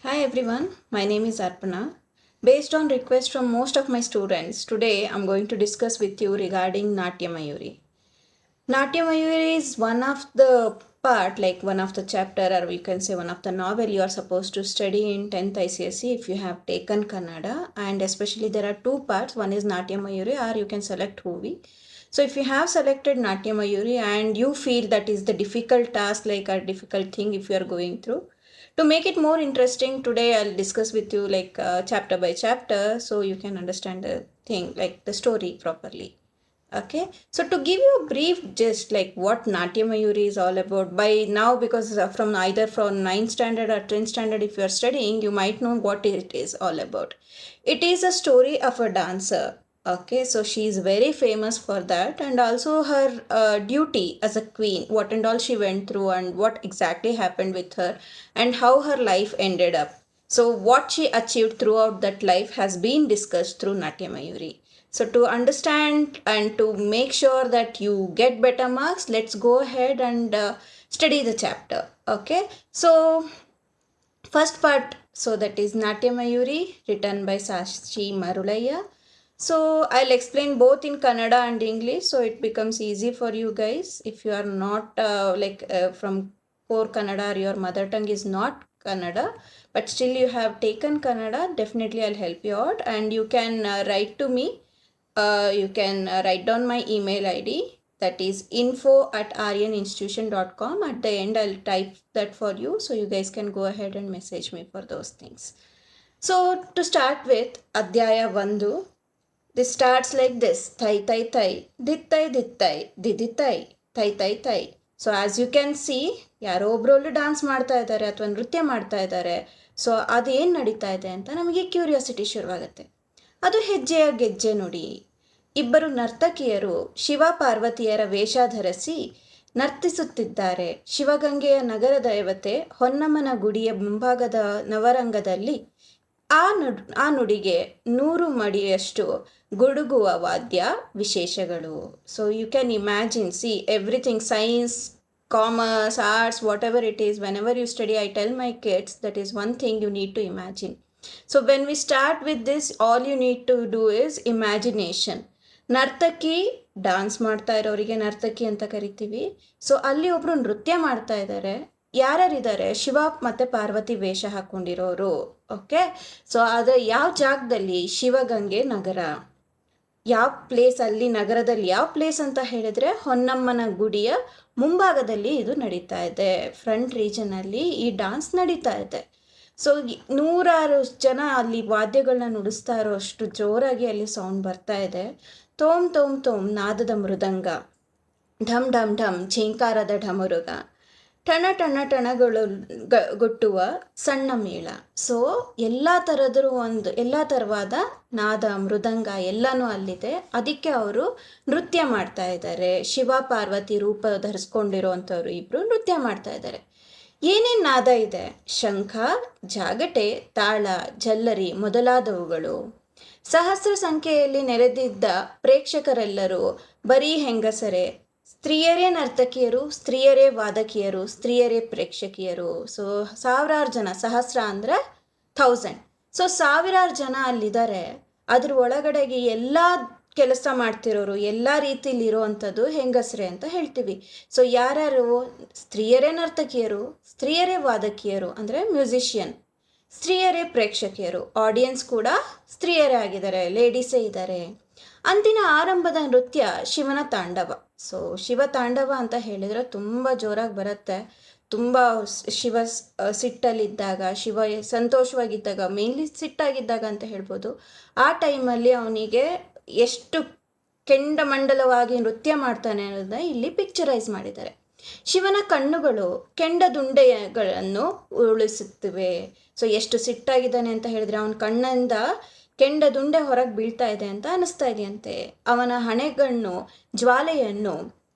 Hi everyone, my name is Arpana. Based on request from most of my students, today I'm going to discuss with you regarding Natya Mayuri. Natya Mayuri is one of the part, like one of the chapter, or we can say one of the novel you are supposed to study in 10th ICSE if you have taken Kannada, and especially there are two parts. One is Natya Mayuri, or you can select Hovi. So if you have selected Natya Mayuri and you feel that is the difficult task, like a difficult thing if you are going through, to make it more interesting, today I'll discuss with you like chapter by chapter so you can understand the thing, like the story properly. Okay, so to give you a brief gist, like what Natya Mayuri is all about, by now, because from either from 9th standard or 10th standard, if you are studying, you might know what it is all about. It is a story of a dancer. Okay, so she is very famous for that, and also her duty as a queen, what and all she went through, and what exactly happened with her, and how her life ended up. So, what she achieved throughout that life has been discussed through Natya Mayuri. So, to understand and to make sure that you get better marks, let's go ahead and study the chapter. Okay, so first part, so that is Natya Mayuri, written by Sashi Marulaya. So I'll explain both in Kannada and English, so it becomes easy for you guys. If you are not from core Kannada, or your mother tongue is not Kannada, but still you have taken Kannada, definitely I'll help you out, and you can write to me. You can write down my email ID, that is info@aryaninstitution.com. At the end I'll type that for you, so you guys can go ahead and message me for those things. So to start with Adhyaya 1, this starts like this: thai thai thai, dittai dittai, didittai, thai thai thai. So as you can see, ಯಾರೋ ಒಬ್ರೊಬ್ರು dance ಮಾಡ್ತಾ ಇದ್ದಾರೆ ಅಥವಾ ನೃತ್ಯ ಮಾಡ್ತಾ ಇದ್ದಾರೆ. So ಅದೇನು ನಡೀತಾ ಇದೆ ಅಂತ ನಮಗೆ ಕ್ಯೂರಿಯಾಸಿಟಿ ಶುರುವಾಗುತ್ತೆ. ಅದು ಹೆಜ್ಜೆಯ ಗೆಜ್ಜೆ ನುಡಿ. ಇಬ್ಬರು ನರ್ತಕಿಯರು ಶಿವ ಪಾರ್ವತಿಯರ ವೇಷ ಧರಿಸಿ ನರ್ತಿಸುತ್ತಿದ್ದಾರೆ. ಶಿವಗಂಗೆಯ ನಗರ ದೇವತೆ ಹೊನ್ನಮ್ಮನ ಗುಡಿಯ ಮುಂಭಾಗದ ನವರಂಗದಲ್ಲಿ ಆ ನುಡಿಗೆ 100 ಮಡಿಯಷ್ಟು ಗುಡುಗುವ ವಾದ್ಯ ವಿಶೇಷಗಳು. So you can imagine, see everything, science, commerce, arts, whatever it is, whenever you study, I tell my kids that is one thing you need to imagine. So when we start with this, all you need to do is imagination. ನರ್ತಕಿ, dance ಮಾಡ್ತಾ ಇರೋರಿಗೆ ನರ್ತಕಿ ಅಂತ ಕರಿತೀವಿ. So ಅಲ್ಲಿ ಒಬ್ರು ನೃತ್ಯ ಮಾಡ್ತಾ ಇದ್ದಾರೆ. ಯಾರ್ಯಾರಿದ್ದಾರೆ? ಶಿವ ಮತ್ತು ಪಾರ್ವತಿ ವೇಷ ಹಾಕ್ಕೊಂಡಿರೋರು. ಓಕೆ, ಸೊ ಅದು ಯಾವ ಜಾಗದಲ್ಲಿ? ಶಿವಗಂಗೆ ನಗರ. ಯಾವ ಪ್ಲೇಸ್ ಅಲ್ಲಿ, ನಗರದಲ್ಲಿ ಯಾವ ಪ್ಲೇಸ್ ಅಂತ ಹೇಳಿದ್ರೆ ಹೊನ್ನಮ್ಮನ ಗುಡಿಯ ಮುಂಭಾಗದಲ್ಲಿ ಇದು ನಡೀತಾ ಇದೆ. ಫ್ರಂಟ್ ರೀಜನಲ್ಲಿ ಈ ಡಾನ್ಸ್ ನಡೀತಾ ಇದೆ. ಸೊ 100 ಜನ ಅಲ್ಲಿ ವಾದ್ಯಗಳನ್ನ ನುಡಿಸ್ತಾ ಇರೋ ಅಷ್ಟು ಜೋರಾಗಿ ಅಲ್ಲಿ ಸೌಂಡ್ ಬರ್ತಾ ಇದೆ. ತೋಮ್ ತೋಮ್ ತೋಮ್ ನಾದದ ಮೃದಂಗ, ಢಮ್ ಢಮ್ ಢಮ್ ಝೇಂಕಾರದ ಢಮರುಗ, ಟಣ ಟಣ ಟಣಗಳು ಗುಟ್ಟುವ ಸಣ್ಣ ಮೇಳ. ಸೊ ಎಲ್ಲ ಥರವಾದ ನಾದ, ಮೃದಂಗ ಎಲ್ಲನೂ ಅಲ್ಲಿದೆ. ಅದಕ್ಕೆ ಅವರು ನೃತ್ಯ ಮಾಡ್ತಾ ಇದ್ದಾರೆ. ಶಿವ ಪಾರ್ವತಿ ರೂಪ ಧರಿಸ್ಕೊಂಡಿರೋವಂಥವ್ರು ಇಬ್ಬರು ನೃತ್ಯ ಮಾಡ್ತಾ ಇದ್ದಾರೆ. ಏನೇನು ನಾದ ಇದೆ? ಶಂಖ, ಜಾಗಟೆ, ತಾಳ, ಝಲ್ಲರಿ ಮೊದಲಾದವುಗಳು. ಸಹಸ್ರ ಸಂಖ್ಯೆಯಲ್ಲಿ ನೆರೆದಿದ್ದ ಪ್ರೇಕ್ಷಕರೆಲ್ಲರೂ ಬರೀ ಹೆಂಗಸರೇ. ಸ್ತ್ರೀಯರೇ ನರ್ತಕಿಯರು, ಸ್ತ್ರೀಯರೇ ವಾದಕಿಯರು, ಸ್ತ್ರೀಯರೇ ಪ್ರೇಕ್ಷಕಿಯರು. ಸೊ ಸಾವಿರಾರು ಜನ, ಸಹಸ್ರ ಅಂದರೆ 1000. ಸೊ ಸಾವಿರಾರು ಜನ ಅಲ್ಲಿದ್ದಾರೆ. ಅದ್ರ ಒಳಗಡೆಗೆ ಎಲ್ಲ ಕೆಲಸ ಮಾಡ್ತಿರೋರು, ಎಲ್ಲ ರೀತಿಲಿ ಇರೋವಂಥದ್ದು ಹೆಂಗಸರೇ ಅಂತ ಹೇಳ್ತೀವಿ. ಸೊ ಯಾರ್ಯಾರು? ಸ್ತ್ರೀಯರೇ ನರ್ತಕಿಯರು, ಸ್ತ್ರೀಯರೇ ವಾದಕಿಯರು ಅಂದರೆ ಮ್ಯೂಸಿಷಿಯನ್, ಸ್ತ್ರೀಯರೇ ಪ್ರೇಕ್ಷಕಿಯರು, ಆಡಿಯನ್ಸ್ ಕೂಡ ಸ್ತ್ರೀಯರೇ ಆಗಿದ್ದಾರೆ, ಲೇಡೀಸೇ ಇದ್ದಾರೆ. ಅಂದಿನ ಆರಂಭದ ನೃತ್ಯ ಶಿವನ ತಾಂಡವ. ಸೊ ಶಿವ ತಾಂಡವ ಅಂತ ಹೇಳಿದರೆ ತುಂಬ ಜೋರಾಗಿ ಬರುತ್ತೆ. ತುಂಬ ಶಿವ ಸಿಟ್ಟಲ್ಲಿದ್ದಾಗ, ಶಿವ ಸಂತೋಷವಾಗಿದ್ದಾಗ, ಮೇನ್ಲಿ ಸಿಟ್ಟಾಗಿದ್ದಾಗ ಅಂತ ಹೇಳ್ಬೋದು, ಆ ಟೈಮಲ್ಲಿ ಅವನಿಗೆ ಎಷ್ಟು ಕೆಂಡಮಂಡಲವಾಗಿ ನೃತ್ಯ ಮಾಡ್ತಾನೆ ಅನ್ನೋದನ್ನ ಇಲ್ಲಿ ಪಿಕ್ಚರೈಸ್ ಮಾಡಿದ್ದಾರೆ. ಶಿವನ ಕಣ್ಣುಗಳು ಕೆಂಡದುಂಡೆಗಳನ್ನು ಉರುಳಿಸುತ್ತಿವೆ. ಸೊ ಎಷ್ಟು ಸಿಟ್ಟಾಗಿದ್ದಾನೆ ಅಂತ ಹೇಳಿದ್ರೆ ಅವನ ಕಣ್ಣಿಂದ ಕೆಂಡದುಂಡೆ ಹೊರಗೆ ಬೀಳ್ತಾ ಇದೆ ಅಂತ ಅನಿಸ್ತಾ ಇದೆಯಂತೆ. ಅವನ ಹಣೆಗಣ್ಣು ಜ್ವಾಲೆಯನ್ನು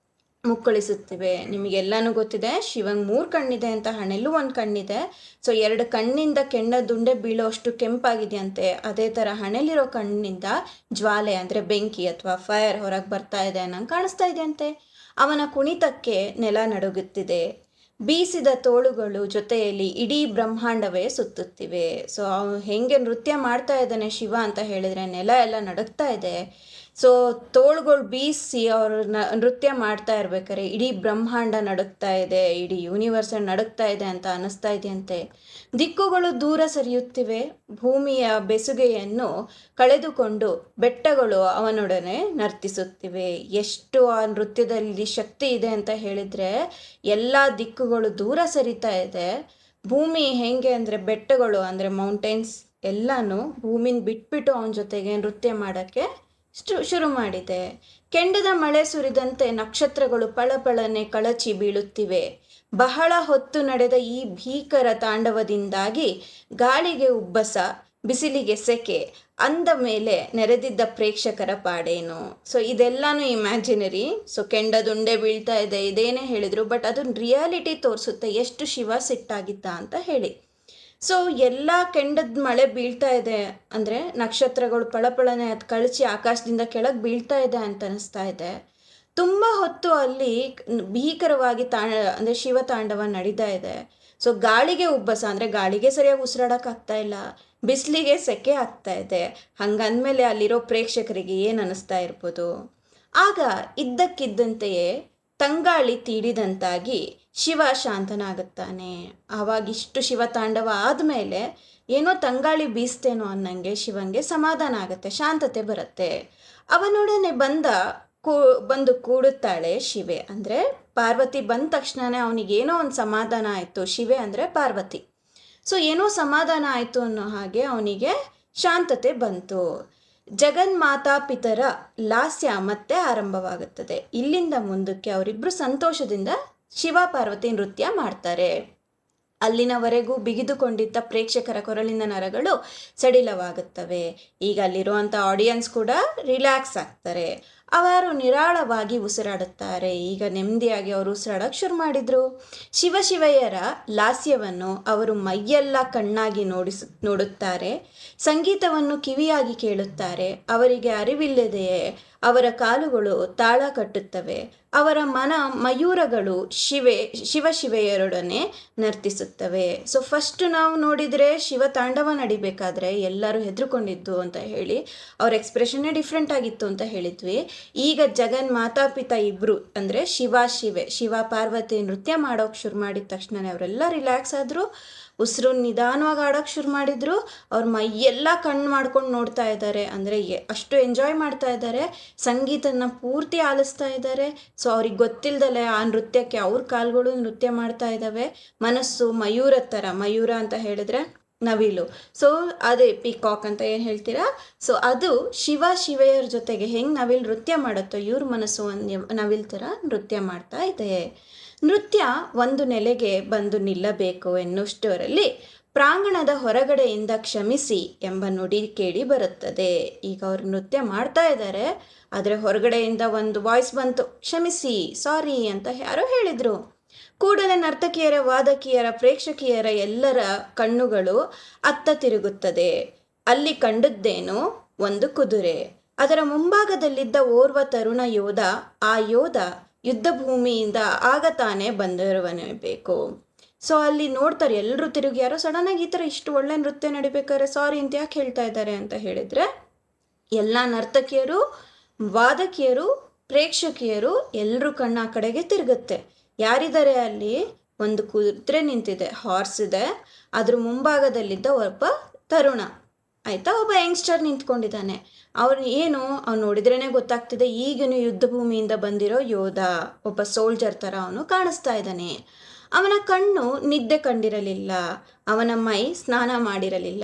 ಮುಕ್ಕಳಿಸುತ್ತಿವೆ. ನಿಮಗೆಲ್ಲನೂ ಗೊತ್ತಿದೆ, ಶಿವಂಗೆ 3 ಕಣ್ಣಿದೆ ಅಂತ, ಹಣೆಲ್ಲೂ 1 ಕಣ್ಣಿದೆ. ಸೊ 2 ಕಣ್ಣಿಂದ ಕೆಂಡದುಂಡೆ ಬೀಳೋ ಅಷ್ಟು ಕೆಂಪಾಗಿದೆಯಂತೆ. ಅದೇ ಥರ ಹಣೆಲಿರೋ ಕಣ್ಣಿಂದ ಜ್ವಾಲೆ ಅಂದರೆ ಬೆಂಕಿ ಅಥವಾ ಫೈರ್ ಹೊರಗೆ ಬರ್ತಾ ಇದೆ ಅನ್ನಂಗೆ ಕಾಣಿಸ್ತಾ ಇದೆಯಂತೆ. ಅವನ ಕುಣಿತಕ್ಕೆ ನೆಲ ನಡುಗುತ್ತಿದೆ. ಬೀಸಿದ ತೋಳುಗಳು ಜೊತೆಯಲ್ಲಿ ಇಡೀ ಬ್ರಹ್ಮಾಂಡವೇ ಸುತ್ತುತ್ತಿವೆ. ಸೊ ಹೆಂಗೆ ನೃತ್ಯ ಮಾಡ್ತಾ ಇದ್ದಾನೆ ಶಿವ ಅಂತ ಹೇಳಿದರೆ ನೆಲ ಎಲ್ಲ ನಡುಗ್ತಾ ಇದೆ. ಸೊ ತೋಳುಗಳು ಬೀಸಿ ಅವರು ನೃತ್ಯ ಮಾಡ್ತಾ ಇರ್ಬೇಕಾರೆ ಇಡೀ ಬ್ರಹ್ಮಾಂಡ ನಡುಗ್ತಾ ಇದೆ, ಇಡೀ ಯೂನಿವರ್ಸ್ ನಡುಗ್ತಾ ಇದೆ ಅಂತ ಅನ್ನಿಸ್ತಾ ಇದೆಯಂತೆ. ದಿಕ್ಕುಗಳು ದೂರ ಸರಿಯುತ್ತಿವೆ, ಭೂಮಿಯ ಬೆಸುಗೆಯನ್ನು ಕಳೆದುಕೊಂಡು ಬೆಟ್ಟಗಳು ಅವನೊಡನೆ ನರ್ತಿಸುತ್ತಿವೆ. ಎಷ್ಟು ಆ ನೃತ್ಯದಲ್ಲಿ ಶಕ್ತಿ ಇದೆ ಅಂತ ಹೇಳಿದರೆ ಎಲ್ಲ ದಿಕ್ಕುಗಳು ದೂರ ಸರಿತಾ ಇದೆ. ಭೂಮಿ ಹೆಂಗೆ ಅಂದರೆ ಬೆಟ್ಟಗಳು ಅಂದರೆ ಮೌಂಟೇನ್ಸ್ ಎಲ್ಲನೂ ಭೂಮಿನ ಬಿಟ್ಬಿಟ್ಟು ಅವನ ಜೊತೆಗೆ ನೃತ್ಯ ಮಾಡೋಕ್ಕೆ ಶುರು ಮಾಡಿದೆ. ಕೆಂಡದ ಮಳೆ ಸುರಿದಂತೆ ನಕ್ಷತ್ರಗಳು ಪಳಪಳನೆ ಕಳಚಿ ಬೀಳುತ್ತಿವೆ. ಬಹಳ ಹೊತ್ತು ನಡೆದ ಈ ಭೀಕರ ತಾಂಡವದಿಂದಾಗಿ ಗಾಳಿಗೆ ಉಬ್ಬಸ, ಬಿಸಿಲಿಗೆ ಸೆಕೆ, ಅಂದ ಮೇಲೆ ನೆರೆದಿದ್ದ ಪ್ರೇಕ್ಷಕರ ಪಾಡೇನು. ಸೊ ಇದೆಲ್ಲಾನು ಇಮ್ಯಾಜಿನರಿ. ಸೊ ಕೆಂಡದುಂಡೆ ಬೀಳ್ತಾ ಇದೆ ಇದೇನೇ ಹೇಳಿದ್ರು, ಬಟ್ ಅದು ರಿಯಾಲಿಟಿ ತೋರಿಸುತ್ತೆ ಎಷ್ಟು ಶಿವ ಸಿಟ್ಟಾಗಿದ್ದ ಅಂತ ಹೇಳಿ. ಸೊ ಎಲ್ಲ ಕೆಂಡದ ಮಳೆ ಬೀಳ್ತಾ ಇದೆ ಅಂದರೆ ನಕ್ಷತ್ರಗಳು ಪಳಪಳನೆ ಅದು ಕಳಚಿ ಆಕಾಶದಿಂದ ಕೆಳಗೆ ಬೀಳ್ತಾ ಇದೆ ಅಂತ ಅನಿಸ್ತಾ ಇದೆ. ತುಂಬ ಹೊತ್ತು ಅಲ್ಲಿ ಭೀಕರವಾಗಿ ಅಂದರೆ ಶಿವ ತಾಂಡವ ನಡೀತಾ ಇದೆ. ಸೊ ಗಾಳಿಗೆ ಉಬ್ಬಸ ಅಂದರೆ ಗಾಳಿಗೆ ಸರಿಯಾಗಿ ಉಸಿರಾಡೋಕ್ಕಾಗ್ತಾ ಇಲ್ಲ, ಬಿಸಿಲಿಗೆ ಸೆಕೆ ಆಗ್ತಾ ಇದೆ. ಹಂಗಂದಮೇಲೆ ಅಲ್ಲಿರೋ ಪ್ರೇಕ್ಷಕರಿಗೆ ಏನು ಅನ್ನಿಸ್ತಾ ಇರ್ಬೋದು. ಆಗ ಇದ್ದಕ್ಕಿದ್ದಂತೆಯೇ ತಂಗಾಳಿ ತೀಡಿದಂತಾಗಿ ಶಿವ ಶಾಂತನಾಗುತ್ತಾನೆ. ಆವಾಗಿಷ್ಟು ಶಿವ ತಾಂಡವ ಆದಮೇಲೆ ಏನೋ ತಂಗಾಳಿ ಬೀಸ್ತೇನೋ ಅನ್ನಂಗೆ ಶಿವಂಗೆ ಸಮಾಧಾನ ಆಗುತ್ತೆ, ಶಾಂತತೆ ಬರುತ್ತೆ. ಅವನೊಡನೆ ಬಂದು ಕೂಡುತ್ತಾಳೆ ಶಿವೆ. ಅಂದರೆ ಪಾರ್ವತಿ ಬಂದ ತಕ್ಷಣವೇ ಅವನಿಗೇನೋ ಒಂದು ಸಮಾಧಾನ ಆಯಿತು. ಶಿವೆ ಅಂದರೆ ಪಾರ್ವತಿ. ಸೊ ಏನೋ ಸಮಾಧಾನ ಆಯಿತು ಅನ್ನೋ ಹಾಗೆ ಅವನಿಗೆ ಶಾಂತತೆ ಬಂತು. ಜಗನ್ಮಾತಾಪಿತರ ಲಾಸ್ಯ ಮತ್ತೆ ಆರಂಭವಾಗುತ್ತದೆ. ಇಲ್ಲಿಂದ ಮುಂದಕ್ಕೆ ಅವರಿಬ್ಬರು ಸಂತೋಷದಿಂದ ಶಿವ ಪಾರ್ವತಿ ನೃತ್ಯ ಮಾಡ್ತಾರೆ. ಅಲ್ಲಿನವರೆಗೂ ಬಿಗಿದುಕೊಂಡಿದ್ದ ಪ್ರೇಕ್ಷಕರ ಕೊರಳಿನ ನರಗಳು ಸಡಿಲವಾಗುತ್ತವೆ. ಈಗ ಅಲ್ಲಿರುವಂಥ ಆಡಿಯನ್ಸ್ ಕೂಡ ರಿಲ್ಯಾಕ್ಸ್ ಆಗ್ತಾರೆ. ಅವರು ನಿರಾಳವಾಗಿ ಉಸಿರಾಡುತ್ತಾರೆ. ಈಗ ನೆಮ್ಮದಿಯಾಗಿ ಅವರು ಉಸಿರಾಡೋಕ್ಕೆ ಶುರು ಮಾಡಿದರು. ಶಿವಶಿವೆಯರ ಲಾಸ್ಯವನ್ನು ಅವರು ಮೈಯೆಲ್ಲ ಕಣ್ಣಾಗಿ ನೋಡುತ್ತಾರೆ. ಸಂಗೀತವನ್ನು ಕಿವಿಯಾಗಿ ಕೇಳುತ್ತಾರೆ. ಅವರಿಗೆ ಅರಿವಿಲ್ಲದೆಯೇ ಅವರ ಕಾಲುಗಳು ತಾಳ ಕಟ್ಟುತ್ತವೆ. ಅವರ ಮಯೂರಗಳು ಶಿವೆಯರೊಡನೆ ನರ್ತಿಸುತ್ತವೆ. ಸೊ ಫಸ್ಟ್ ನಾವು ನೋಡಿದರೆ ಶಿವ ತಾಂಡವ ನಡಿಬೇಕಾದ್ರೆ ಎಲ್ಲರೂ ಹೆದರ್ಕೊಂಡಿದ್ದು ಅಂತ ಹೇಳಿ ಅವ್ರ ಎಕ್ಸ್ಪ್ರೆಷನ್ನೇ ಡಿಫ್ರೆಂಟ್ ಆಗಿತ್ತು ಅಂತ ಹೇಳಿದ್ವಿ. ಈಗ ಜಗನ್ ಮಾತಾಪಿತ ಇಬ್ಬರು ಅಂದರೆ ಶಿವ ಪಾರ್ವತಿ ನೃತ್ಯ ಮಾಡೋಕೆ ಶುರು ಮಾಡಿದ ತಕ್ಷಣ ಅವರೆಲ್ಲ ರಿಲ್ಯಾಕ್ಸ್ ಆದರು. ಉಸಿರು ನಿಧಾನವಾಗಿ ಆಡೋಕ್ಕೆ ಶುರು ಮಾಡಿದರು. ಅವ್ರ ಮೈಯೆಲ್ಲ ಕಣ್ಣು ಮಾಡ್ಕೊಂಡು ನೋಡ್ತಾ ಇದ್ದಾರೆ, ಅಂದರೆ ಅಷ್ಟು ಎಂಜಾಯ್ ಮಾಡ್ತಾ ಇದ್ದಾರೆ. ಸಂಗೀತನ ಪೂರ್ತಿ ಆಲಿಸ್ತಾ ಇದ್ದಾರೆ. ಸೊ ಅವ್ರಿಗೆ ಗೊತ್ತಿಲ್ಲದಲೇ ಆ ನೃತ್ಯಕ್ಕೆ ಅವ್ರ ಕಾಲುಗಳು ನೃತ್ಯ ಮಾಡ್ತಾ ಇದ್ದಾವೆ. ಮನಸ್ಸು ಮಯೂರ ಅಂತ ಹೇಳಿದ್ರೆ ನವಿಲು. ಸೊ ಅದೇ ಪಿಕಾಕ್ ಅಂತ ಏನು ಹೇಳ್ತೀರಾ. ಸೊ ಅದು ಶಿವೆಯರ ಜೊತೆಗೆ ಹೆಂಗೆ ನವಿಲು ನೃತ್ಯ ಮಾಡುತ್ತೋ ಇವ್ರ ಮನಸ್ಸು ಒಂದು ನವಿಲ್ ಥರ ನೃತ್ಯ ಮಾಡ್ತಾ ಇದೆ. ನೃತ್ಯ ಒಂದು ನೆಲೆಗೆ ಬಂದು ನಿಲ್ಲಬೇಕು ಎನ್ನುವಷ್ಟರಲ್ಲಿ ಪ್ರಾಂಗಣದ ಹೊರಗಡೆಯಿಂದ ಕ್ಷಮಿಸಿ ಎಂಬ ನುಡಿ ಕೇಳಿ ಬರುತ್ತದೆ. ಈಗ ಅವರು ನೃತ್ಯ ಮಾಡ್ತಾ ಇದ್ದಾರೆ, ಆದರೆ ಹೊರಗಡೆಯಿಂದ ಒಂದು ವಾಯ್ಸ್ ಬಂತು, ಕ್ಷಮಿಸಿ, ಸಾರಿ ಅಂತ ಯಾರೋ ಹೇಳಿದರು. ಕೂಡಲೇ ನರ್ತಕಿಯರ, ವಾದಕಿಯರ, ಪ್ರೇಕ್ಷಕಿಯರ ಎಲ್ಲರ ಕಣ್ಣುಗಳು ಅತ್ತ ತಿರುಗುತ್ತದೆ. ಅಲ್ಲಿ ಕಂಡದ್ದೇನು? ಒಂದು ಕುದುರೆ. ಅದರ ಮುಂಭಾಗದಲ್ಲಿದ್ದ ಓರ್ವ ತರುಣ ಯೋಧ. ಆ ಯೋಧ ಯುದ್ಧ ಭೂಮಿಯಿಂದ ಆಗ ತಾನೇ ಬಂದಿರುವನೇಬೇಕು. ಸೊ ಅಲ್ಲಿ ನೋಡ್ತಾರೆ ಎಲ್ಲರೂ ತಿರುಗಿ, ಯಾರೋ ಸಡನ್ನಾಗಿ ಈ ಥರ ಇಷ್ಟು ಒಳ್ಳೆ ನೃತ್ಯ ನಡಿಬೇಕಾದ್ರೆ ಸಾರಿ ಅಂತ ಯಾಕೆ ಹೇಳ್ತಾ ಇದ್ದಾರೆ ಅಂತ ಹೇಳಿದರೆ, ಎಲ್ಲ ನರ್ತಕಿಯರು, ವಾದಕಿಯರು, ಪ್ರೇಕ್ಷಕಿಯರು ಎಲ್ಲರೂ ಕಣ್ಣು ಆ ಕಡೆಗೆ ತಿರುಗುತ್ತೆ. ಯಾರಿದ್ದಾರೆ ಅಲ್ಲಿ? ಒಂದು ಕುದುರೆ ನಿಂತಿದೆ, ಹಾರ್ಸ್ ಇದೆ. ಅದ್ರ ಮುಂಭಾಗದಲ್ಲಿದ್ದ ಒಬ್ಬ ತರುಣ, ಆಯಿತಾ, ಒಬ್ಬ ಯಂಗ್ಸ್ಟರ್ ನಿಂತ್ಕೊಂಡಿದ್ದಾನೆ. ಅವ್ನು ನೋಡಿದ್ರೇ ಗೊತ್ತಾಗ್ತಿದೆ ಈಗನು ಯುದ್ಧ ಭೂಮಿಯಿಂದ ಬಂದಿರೋ ಯೋಧ, ಒಬ್ಬ ಸೋಲ್ಜರ್ ಥರ ಅವನು ಕಾಣಿಸ್ತಾ ಇದ್ದಾನೆ. ಅವನ ಕಣ್ಣು ನಿದ್ದೆ ಕಂಡಿರಲಿಲ್ಲ, ಅವನ ಮೈ ಸ್ನಾನ ಮಾಡಿರಲಿಲ್ಲ.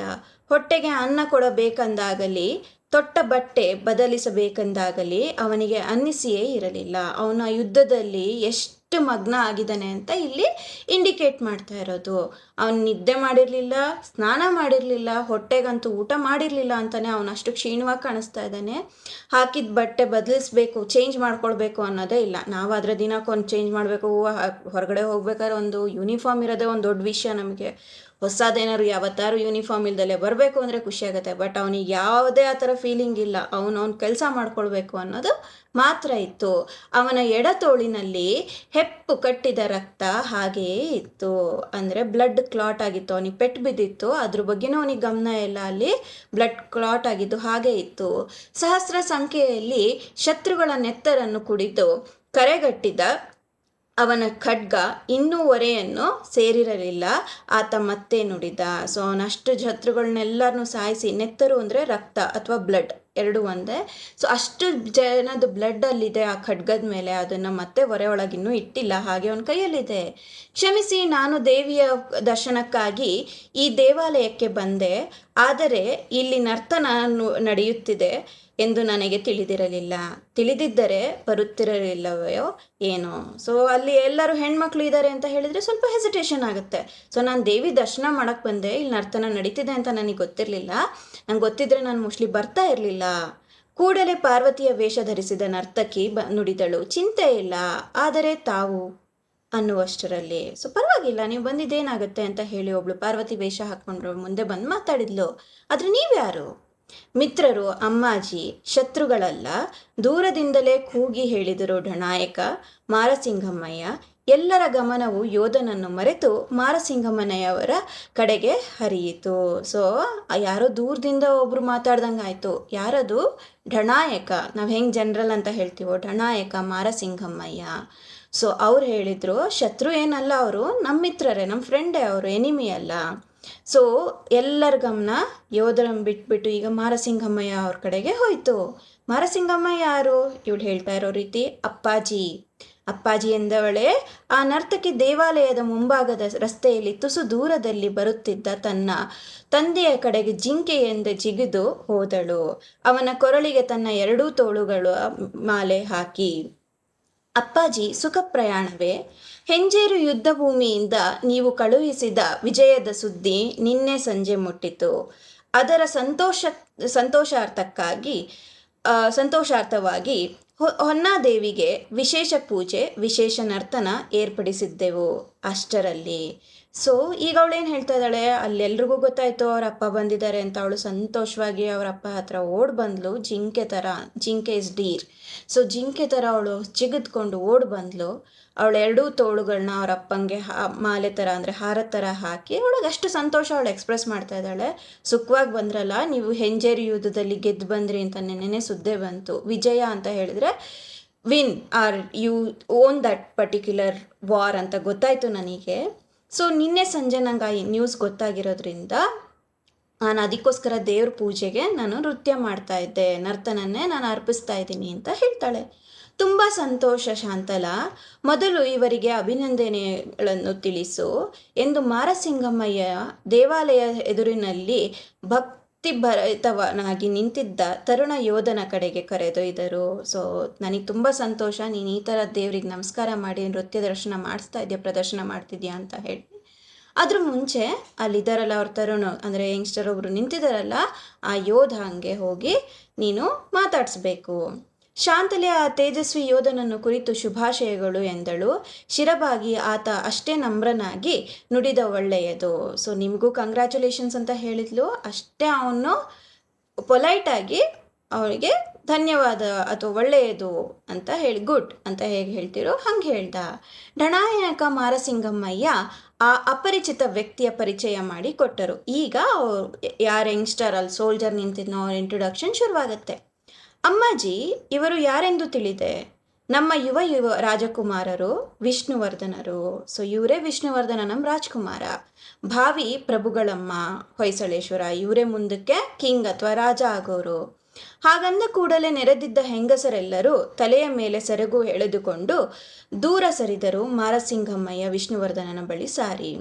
ಹೊಟ್ಟೆಗೆ ಅನ್ನ ಕೊಡಬೇಕೆಂದಾಗಲಿ ತೊಟ್ಟ ಬಟ್ಟೆ ಬದಲಿಸಬೇಕೆಂದಾಗಲಿ ಅವನಿಗೆ ಅನ್ನಿಸಿಯೇ ಇರಲಿಲ್ಲ. ಅವನ ಯುದ್ಧದಲ್ಲಿ ಎಷ್ಟು ಮಗ್ನ ಆಗಿದ್ದಾನೆ ಅಂತ ಇಲ್ಲಿ ಇಂಡಿಕೇಟ್ ಮಾಡ್ತಾ ಇರೋದು. ಅವನು ನಿದ್ದೆ ಮಾಡಿರಲಿಲ್ಲ, ಸ್ನಾನ ಮಾಡಿರಲಿಲ್ಲ, ಹೊಟ್ಟೆಗಂತೂ ಊಟ ಮಾಡಿರಲಿಲ್ಲ ಅಂತಾನೆ ಅವನಷ್ಟು ಕ್ಷೀಣವಾಗಿ ಕಾಣಿಸ್ತಾ ಇದ್ದಾನೆ. ಹಾಕಿದ ಬಟ್ಟೆ ಬದಲಿಸ್ಬೇಕು, ಚೇಂಜ್ ಮಾಡ್ಕೊಳ್ಬೇಕು ಅನ್ನೋದೇ ಇಲ್ಲ. ನಾವು ಅದರ ದಿನಕ್ಕೊಂದು ಚೇಂಜ್ ಮಾಡಬೇಕು, ಹೊರಗಡೆ ಹೋಗ್ಬೇಕಾದ್ರೆ ಒಂದು ಯೂನಿಫಾರ್ಮ್ ಇರೋದೇ ಒಂದು ದೊಡ್ಡ ವಿಷಯ ನಮಗೆ. ಹೊಸದೇನಾದ್ರು ಯಾವತ್ತಾರು ಯೂನಿಫಾರ್ಮ್ ಇಲ್ದಲೆ ಬರಬೇಕು ಅಂದರೆ ಖುಷಿಯಾಗುತ್ತೆ. ಬಟ್ ಅವನಿಗೆ ಯಾವುದೇ ಆ ಥರ ಫೀಲಿಂಗ್ ಇಲ್ಲ. ಅವನು ಕೆಲಸ ಮಾಡ್ಕೊಳ್ಬೇಕು ಅನ್ನೋದು ಮಾತ್ರ ಇತ್ತು. ಅವನ ಎಡತೋಳಿನಲ್ಲಿ ಹೆಪ್ಪು ಕಟ್ಟಿದ ರಕ್ತ ಹಾಗೆಯೇ ಇತ್ತು. ಅಂದರೆ ಬ್ಲಡ್ ಕ್ಲಾಟ್ ಆಗಿತ್ತು, ಅವನಿಗೆ ಪೆಟ್ಟು ಬಿದ್ದಿತ್ತು, ಅದ್ರ ಬಗ್ಗೆನೂ ಅವನಿಗೆ ಗಮನ ಇಲ್ಲ, ಅಲ್ಲಿ ಬ್ಲಡ್ ಕ್ಲಾಟ್ ಆಗಿದ್ದು ಹಾಗೆ ಇತ್ತು. ಸಹಸ್ರ ಸಂಖ್ಯೆಯಲ್ಲಿ ಶತ್ರುಗಳ ನೆತ್ತರನ್ನು ಕುಡಿದು ಕರೆಗಟ್ಟಿದ ಅವನ ಖಡ್ಗ ಇನ್ನೂ ಒರೆಯನ್ನು ಸೇರಿರಲಿಲ್ಲ. ಆತ ಮತ್ತೆ ನುಡಿದ. ಸೊ ಅವನಷ್ಟು ಶತ್ರುಗಳನ್ನೆಲ್ಲರನ್ನೂ ಸಾಯಿಸಿ, ನೆತ್ತರು ಅಂದರೆ ರಕ್ತ ಅಥವಾ ಬ್ಲಡ್ ಎರಡು ಒಂದೇ. ಸೊ ಅಷ್ಟು ಜನದ ಬ್ಲಡ್ ಅಲ್ಲಿದೆ ಆ ಖಡ್ಗದ ಮೇಲೆ, ಅದನ್ನು ಮತ್ತೆ ಒರೆ ಒಳಗಿನ್ನೂ ಇಟ್ಟಿಲ್ಲ, ಹಾಗೆ ಅವನ ಕೈಯಲ್ಲಿದೆ. ಕ್ಷಮಿಸಿ, ನಾನು ದೇವಿಯ ದರ್ಶನಕ್ಕಾಗಿ ಈ ದೇವಾಲಯಕ್ಕೆ ಬಂದೆ, ಆದರೆ ಇಲ್ಲಿ ನರ್ತನ ನಡೆಯುತ್ತಿದೆ ಎಂದು ನನಗೆ ತಿಳಿದಿದ್ದರೆ ಬರುತ್ತಿರಲಿಲ್ಲವೋ ಏನೋ. ಸೊ ಅಲ್ಲಿ ಎಲ್ಲರೂ ಹೆಣ್ಮಕ್ಳು ಇದ್ದಾರೆ ಅಂತ ಹೇಳಿದರೆ ಸ್ವಲ್ಪ ಹೆಸಿಟೇಷನ್ ಆಗುತ್ತೆ. ಸೊ ನಾನು ದೇವಿ ದರ್ಶನ ಮಾಡೋಕ್ಕೆ ಬಂದೆ, ಇಲ್ಲಿ ನರ್ತನ ನಡೀತಿದೆ ಅಂತ ನನಗೆ ಗೊತ್ತಿರಲಿಲ್ಲ. ನಂಗೆ ಗೊತ್ತಿದ್ರೆ ನಾನು ಮೋಸ್ಟ್ಲಿ ಬರ್ತಾ ಇರಲಿಲ್ಲ. ಕೂಡಲೇ ಪಾರ್ವತಿಯ ವೇಷ ಧರಿಸಿದ ನರ್ತಕಿ ನುಡಿದಳು, ಚಿಂತೆ ಇಲ್ಲ, ಆದರೆ ತಾವು ಅನ್ನುವಷ್ಟರಲ್ಲಿ. ಸೊ ಪರವಾಗಿಲ್ಲ, ನೀವು ಬಂದಿದ್ದೇನಾಗುತ್ತೆ ಅಂತ ಹೇಳಿ ಒಬ್ಳು ಪಾರ್ವತಿ ವೇಷ ಹಾಕ್ಕೊಂಡ್ರು ಮುಂದೆ ಬಂದು ಮಾತಾಡಿದ್ಲು. ಆದರೆ ನೀವ್ಯಾರು? ಮಿತ್ರರು, ಅಮ್ಮಾಜಿ, ಶತ್ರುಗಳಲ್ಲ, ದೂರದಿಂದಲೇ ಕೂಗಿ ಹೇಳಿದರು ಢನಾಯಕ ಮಾರಸಿಂಗಮ್ಮಯ್ಯ. ಎಲ್ಲರ ಗಮನವು ಯೋಧನನ್ನು ಮರೆತು ಮಾರಸಿಂಗಮ್ಮನಯವರ ಕಡೆಗೆ ಹರಿಯಿತು. ಸೊ ಯಾರೋ ದೂರದಿಂದ ಒಬ್ರು ಮಾತಾಡ್ದಂಗೆ ಆಯಿತು. ಯಾರದು? ಢನಾಯಕ, ನಾವು ಹೆಂಗೆ ಜನರಲ್ ಅಂತ ಹೇಳ್ತೀವೋ, ಢನಾಯಕ ಮಾರಸಿಂಗಮ್ಮಯ್ಯ. ಸೊ ಅವ್ರು ಹೇಳಿದರು, ಶತ್ರು ಏನಲ್ಲ, ಅವರು ನಮ್ಮ ಮಿತ್ರರೇ, ನಮ್ಮ ಫ್ರೆಂಡೇ, ಅವರು ಎನಿಮಿ ಅಲ್ಲ. ಸೊ ಎಲ್ಲರ ಗಮನ ಯೋಧರನ್ನು ಬಿಟ್ಬಿಟ್ಟು ಈಗ ಮಾರಸಿಂಗಮ್ಮಯ್ಯ ಅವ್ರ ಕಡೆಗೆ ಹೋಯ್ತು. ಮಾರಸಿಂಗಮ್ಮಯ್ಯ ಯಾರು? ಇವಳು ಹೇಳ್ತಾ ಇರೋ ರೀತಿ ಅಪ್ಪಾಜಿ ಎಂದವಳೆ ಆ ನರ್ತಕಿ ದೇವಾಲಯದ ಮುಂಭಾಗದ ರಸ್ತೆಯಲ್ಲಿ ತುಸು ದೂರದಲ್ಲಿ ಬರುತ್ತಿದ್ದ ತನ್ನ ತಂದೆಯ ಕಡೆಗೆ ಜಿಂಕೆಯೆಂದು ಜಿಗಿದು ಹೋದಳು. ಅವನ ಕೊರಳಿಗೆ ತನ್ನ ಎರಡೂ ತೋಳುಗಳ ಮಾಲೆ ಹಾಕಿ, ಅಪ್ಪಾಜಿ, ಸುಖ ಪ್ರಯಾಣವೇ? ಹೆಂಜೇರು ಯುದ್ಧ ಭೂಮಿಯಿಂದ ನೀವು ಕಳುಹಿಸಿದ ವಿಜಯದ ಸುದ್ದಿ ನಿನ್ನೆ ಸಂಜೆ ಮುಟ್ಟಿತು. ಅದರ ಸಂತೋಷಾರ್ಥವಾಗಿ ಹೊನ್ನಾದೇವಿಗೆ ವಿಶೇಷ ಪೂಜೆ, ವಿಶೇಷ ನರ್ತನ ಏರ್ಪಡಿಸಿದ್ದೆವು ಅಷ್ಟರಲ್ಲಿ. ಸೊ ಈಗ ಅವಳೇನು ಹೇಳ್ತಾ ಇದ್ದಾಳೆ, ಅಲ್ಲೆಲ್ರಿಗೂ ಗೊತ್ತಾಯ್ತು ಅವ್ರ ಅಪ್ಪ ಬಂದಿದ್ದಾರೆ ಅಂತ. ಅವಳು ಸಂತೋಷವಾಗಿ ಅವರ ಅಪ್ಪ ಹತ್ರ ಓಡ್ ಬಂದ್ಲು, ಜಿಂಕೆ ಇಸ್ ಡೀರ್. ಸೊ ಜಿಂಕೆ ಥರ ಅವಳು ಜಿಗಿದ್ಕೊಂಡು ಓಡ್ ಬಂದ್ಲು. ಅವಳು ಎರಡೂ ತೋಳುಗಳನ್ನ ಅವ್ರ ಅಪ್ಪಂಗೆ ಮಾಲೆ ಥರ ಅಂದರೆ ಹಾರ ಥರ ಹಾಕಿ, ಅವಳಿಗೆ ಅಷ್ಟು ಸಂತೋಷ ಅವಳು ಎಕ್ಸ್ಪ್ರೆಸ್ ಮಾಡ್ತಾ ಇದ್ದಾಳೆ. ಸುಖವಾಗಿ ಬಂದ್ರಲ್ಲ, ನೀವು ಹೆಂಜೇರಿ ಯುದ್ಧದಲ್ಲಿ ಗೆದ್ದು ಬಂದ್ರಿ ಅಂತ ನೆನ್ನೆ ಸುದ್ದಿ ಬಂತು. ವಿಜಯ ಅಂತ ಹೇಳಿದ್ರೆ win are you own that particular war ಅಂತ ಗೊತ್ತಾಯಿತು ನನಗೆ. ಸೊ ನಿನ್ನೆ ಸಂಜೆ ನಂಗೆ ಆ ನ್ಯೂಸ್ ಗೊತ್ತಾಗಿರೋದ್ರಿಂದ ನಾನು ಅದಕ್ಕೋಸ್ಕರ ದೇವ್ರ ಪೂಜೆಗೆ ನಾನು ನೃತ್ಯ ಮಾಡ್ತಾ ಇದ್ದೆ, ನರ್ತನನ್ನೇ ನಾನು ಅರ್ಪಿಸ್ತಾ ಇದ್ದೀನಿ ಅಂತ ಹೇಳ್ತಾಳೆ. ತುಂಬ ಸಂತೋಷ ಶಾಂತಲ, ಮೊದಲು ಇವರಿಗೆ ಅಭಿನಂದನೆಗಳನ್ನು ತಿಳಿಸು ಎಂದು ಮಾರಸಿಂಗಮ್ಮಯ್ಯ ದೇವಾಲಯ ಎದುರಿನಲ್ಲಿ ಭಕ್ತಿಭರಿತವನಾಗಿ ನಿಂತಿದ್ದ ತರುಣ ಯೋಧನ ಕಡೆಗೆ ಕರೆದೊಯ್ದರು. ಸೊ ನನಗೆ ತುಂಬ ಸಂತೋಷ, ನೀನು ಈ ಥರ ದೇವ್ರಿಗೆ ನಮಸ್ಕಾರ ಮಾಡಿ ನೃತ್ಯ ಪ್ರದರ್ಶನ ಮಾಡ್ತಿದ್ಯಾ ಅಂತ ಹೇಳಿ. ಅದ್ರ ಮುಂಚೆ ಅಲ್ಲಿದ್ದಾರಲ್ಲ ಅವ್ರ ತರುಣ ಅಂದರೆ ಯಂಗ್ಸ್ಟರ್ ಒಬ್ಬರು ನಿಂತಿದ್ದಾರಲ್ಲ, ಆ ಯೋಧ ಹಂಗೆ ಹೋಗಿ ನೀನು ಮಾತಾಡಿಸ್ಬೇಕು. ಶಾಂತಲೆ ಆ ತೇಜಸ್ವಿ ಯೋಧನನ್ನು ಕುರಿತು ಶುಭಾಶಯಗಳು ಎಂದಳು. ಶಿರಬಾಗಿ ಆತ ಅಷ್ಟೇ ನಮ್ರನಾಗಿ ನುಡಿದ, ಒಳ್ಳೆಯದು. ಸೊ ನಿಮಗೂ ಕಂಗ್ರ್ಯಾಚುಲೇಷನ್ಸ್ ಅಂತ ಹೇಳಿದ್ಲು. ಅಷ್ಟೇ ಅವನು ಪೊಲೈಟಾಗಿ ಅವಳಿಗೆ ಧನ್ಯವಾದ ಅಥವಾ ಒಳ್ಳೆಯದು ಅಂತ ಹೇಳಿ, ಗುಡ್ ಅಂತ ಹೇಗೆ ಹೇಳ್ತಿರೋ ಹಂಗೆ ಹೇಳ್ದ. ಢನಾಯಕ ಮಾರಸಿಂಗಮ್ಮಯ್ಯ ಆ ಅಪರಿಚಿತ ವ್ಯಕ್ತಿಯ ಪರಿಚಯ ಮಾಡಿ ಕೊಟ್ಟರು. ಈಗ ಯಾರು ಯಂಗ್ಸ್ಟರ್ ಅಲ್ಲಿ ಸೋಲ್ಜರ್ ನಿಂತಿದ್ನೋ ಅವ್ರ ಇಂಟ್ರೊಡಕ್ಷನ್ ಶುರುವಾಗುತ್ತೆ. ಅಮ್ಮಾಜಿ, ಇವರು ಯಾರೆಂದು ತಿಳಿದೆ? ನಮ್ಮ ಯುವ ರಾಜಕುಮಾರರು ವಿಷ್ಣುವರ್ಧನರು. ಸೊ ಇವರೇ ವಿಷ್ಣುವರ್ಧನ, ನಮ್ಮ ರಾಜ್ಕುಮಾರ. ಭಾವಿ ಪ್ರಭುಗಳಮ್ಮ ಹೊಯ್ಸಳೇಶ್ವರ, ಇವರೇ ಮುಂದಕ್ಕೆ ಕಿಂಗ್ ಅಥವಾ ರಾಜ ಆಗೋರು. ಹಾಗಂದ ಕೂಡಲೇ ನೆರೆದಿದ್ದ ಹೆಂಗಸರೆಲ್ಲರೂ ತಲೆಯ ಮೇಲೆ ಸೆರಗು ಎಳೆದುಕೊಂಡು ದೂರ ಸರಿದರು. ಮಾರಸಿಂಗಮ್ಮಯ್ಯ ವಿಷ್ಣುವರ್ಧನನ ಬಳಿ ಸಾರಿ.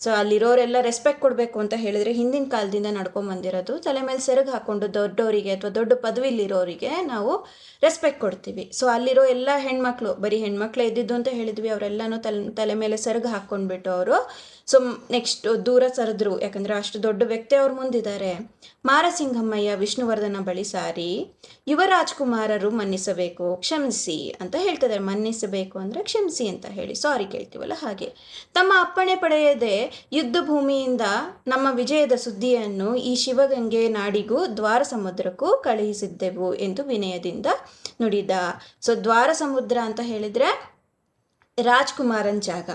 ಸೊ ಅಲ್ಲಿರೋರೆಲ್ಲ ರೆಸ್ಪೆಕ್ಟ್ ಕೊಡಬೇಕು ಅಂತ ಹೇಳಿದ್ರೆ ಹಿಂದಿನ ಕಾಲದಿಂದ ನಡ್ಕೊಂಬಂದಿರೋದು, ತಲೆ ಮೇಲೆ ಸೆರಗು ಹಾಕ್ಕೊಂಡು ದೊಡ್ಡವರಿಗೆ ಅಥವಾ ದೊಡ್ಡ ಪದವಿಲಿರೋರಿಗೆ ನಾವು ರೆಸ್ಪೆಕ್ಟ್ ಕೊಡ್ತೀವಿ. ಸೊ ಅಲ್ಲಿರೋ ಎಲ್ಲ ಹೆಣ್ಮಕ್ಳು, ಬರೀ ಹೆಣ್ಮಕ್ಳೇ ಇದ್ದಿದ್ದು ಅಂತ ಹೇಳಿದ್ವಿ, ಅವರೆಲ್ಲನೂ ತಲೆ ಮೇಲೆ ಸೆರಗು ಹಾಕ್ಕೊಂಡ್ಬಿಟ್ಟು ಅವರು ಸೊ ನೆಕ್ಸ್ಟ್ ದೂರ ಸರಿದ್ರು, ಯಾಕಂದರೆ ಅಷ್ಟು ದೊಡ್ಡ ವ್ಯಕ್ತಿ ಅವ್ರ ಮುಂದಿದ್ದಾರೆ. ಮಾರಸಿಂಗಮ್ಮಯ್ಯ ವಿಷ್ಣುವರ್ಧನ ಬಳಿ ಸಾರಿ, ಯುವ ರಾಜ್ಕುಮಾರರು ಮನ್ನಿಸಬೇಕು, ಕ್ಷಮಿಸಿ ಅಂತ ಹೇಳ್ತಿದ್ದಾರೆ. ಮನ್ನಿಸಬೇಕು ಅಂದರೆ ಕ್ಷಮಿಸಿ ಅಂತ ಹೇಳಿ, ಸಾರಿ ಕೇಳ್ತೀವಲ್ಲ ಹಾಗೆ. ತಮ್ಮ ಅಪ್ಪಣೆ ಪಡೆಯದೆ ಯುದ್ಧ ಭೂಮಿಯಿಂದ ನಮ್ಮ ವಿಜಯದ ಸುದ್ದಿಯನ್ನು ಈ ಶಿವಗಂಗೆ ನಾಡಿಗೂ ದ್ವಾರ ಸಮುದ್ರಕ್ಕೂ ಕಳುಹಿಸಿದ್ದೆವು ಎಂದು ವಿನಯದಿಂದ ನುಡಿದ. ಸೊ ದ್ವಾರ ಸಮುದ್ರ ಅಂತ ಹೇಳಿದರೆ ರಾಜ್ಕುಮಾರನ್ ಜಾಗ.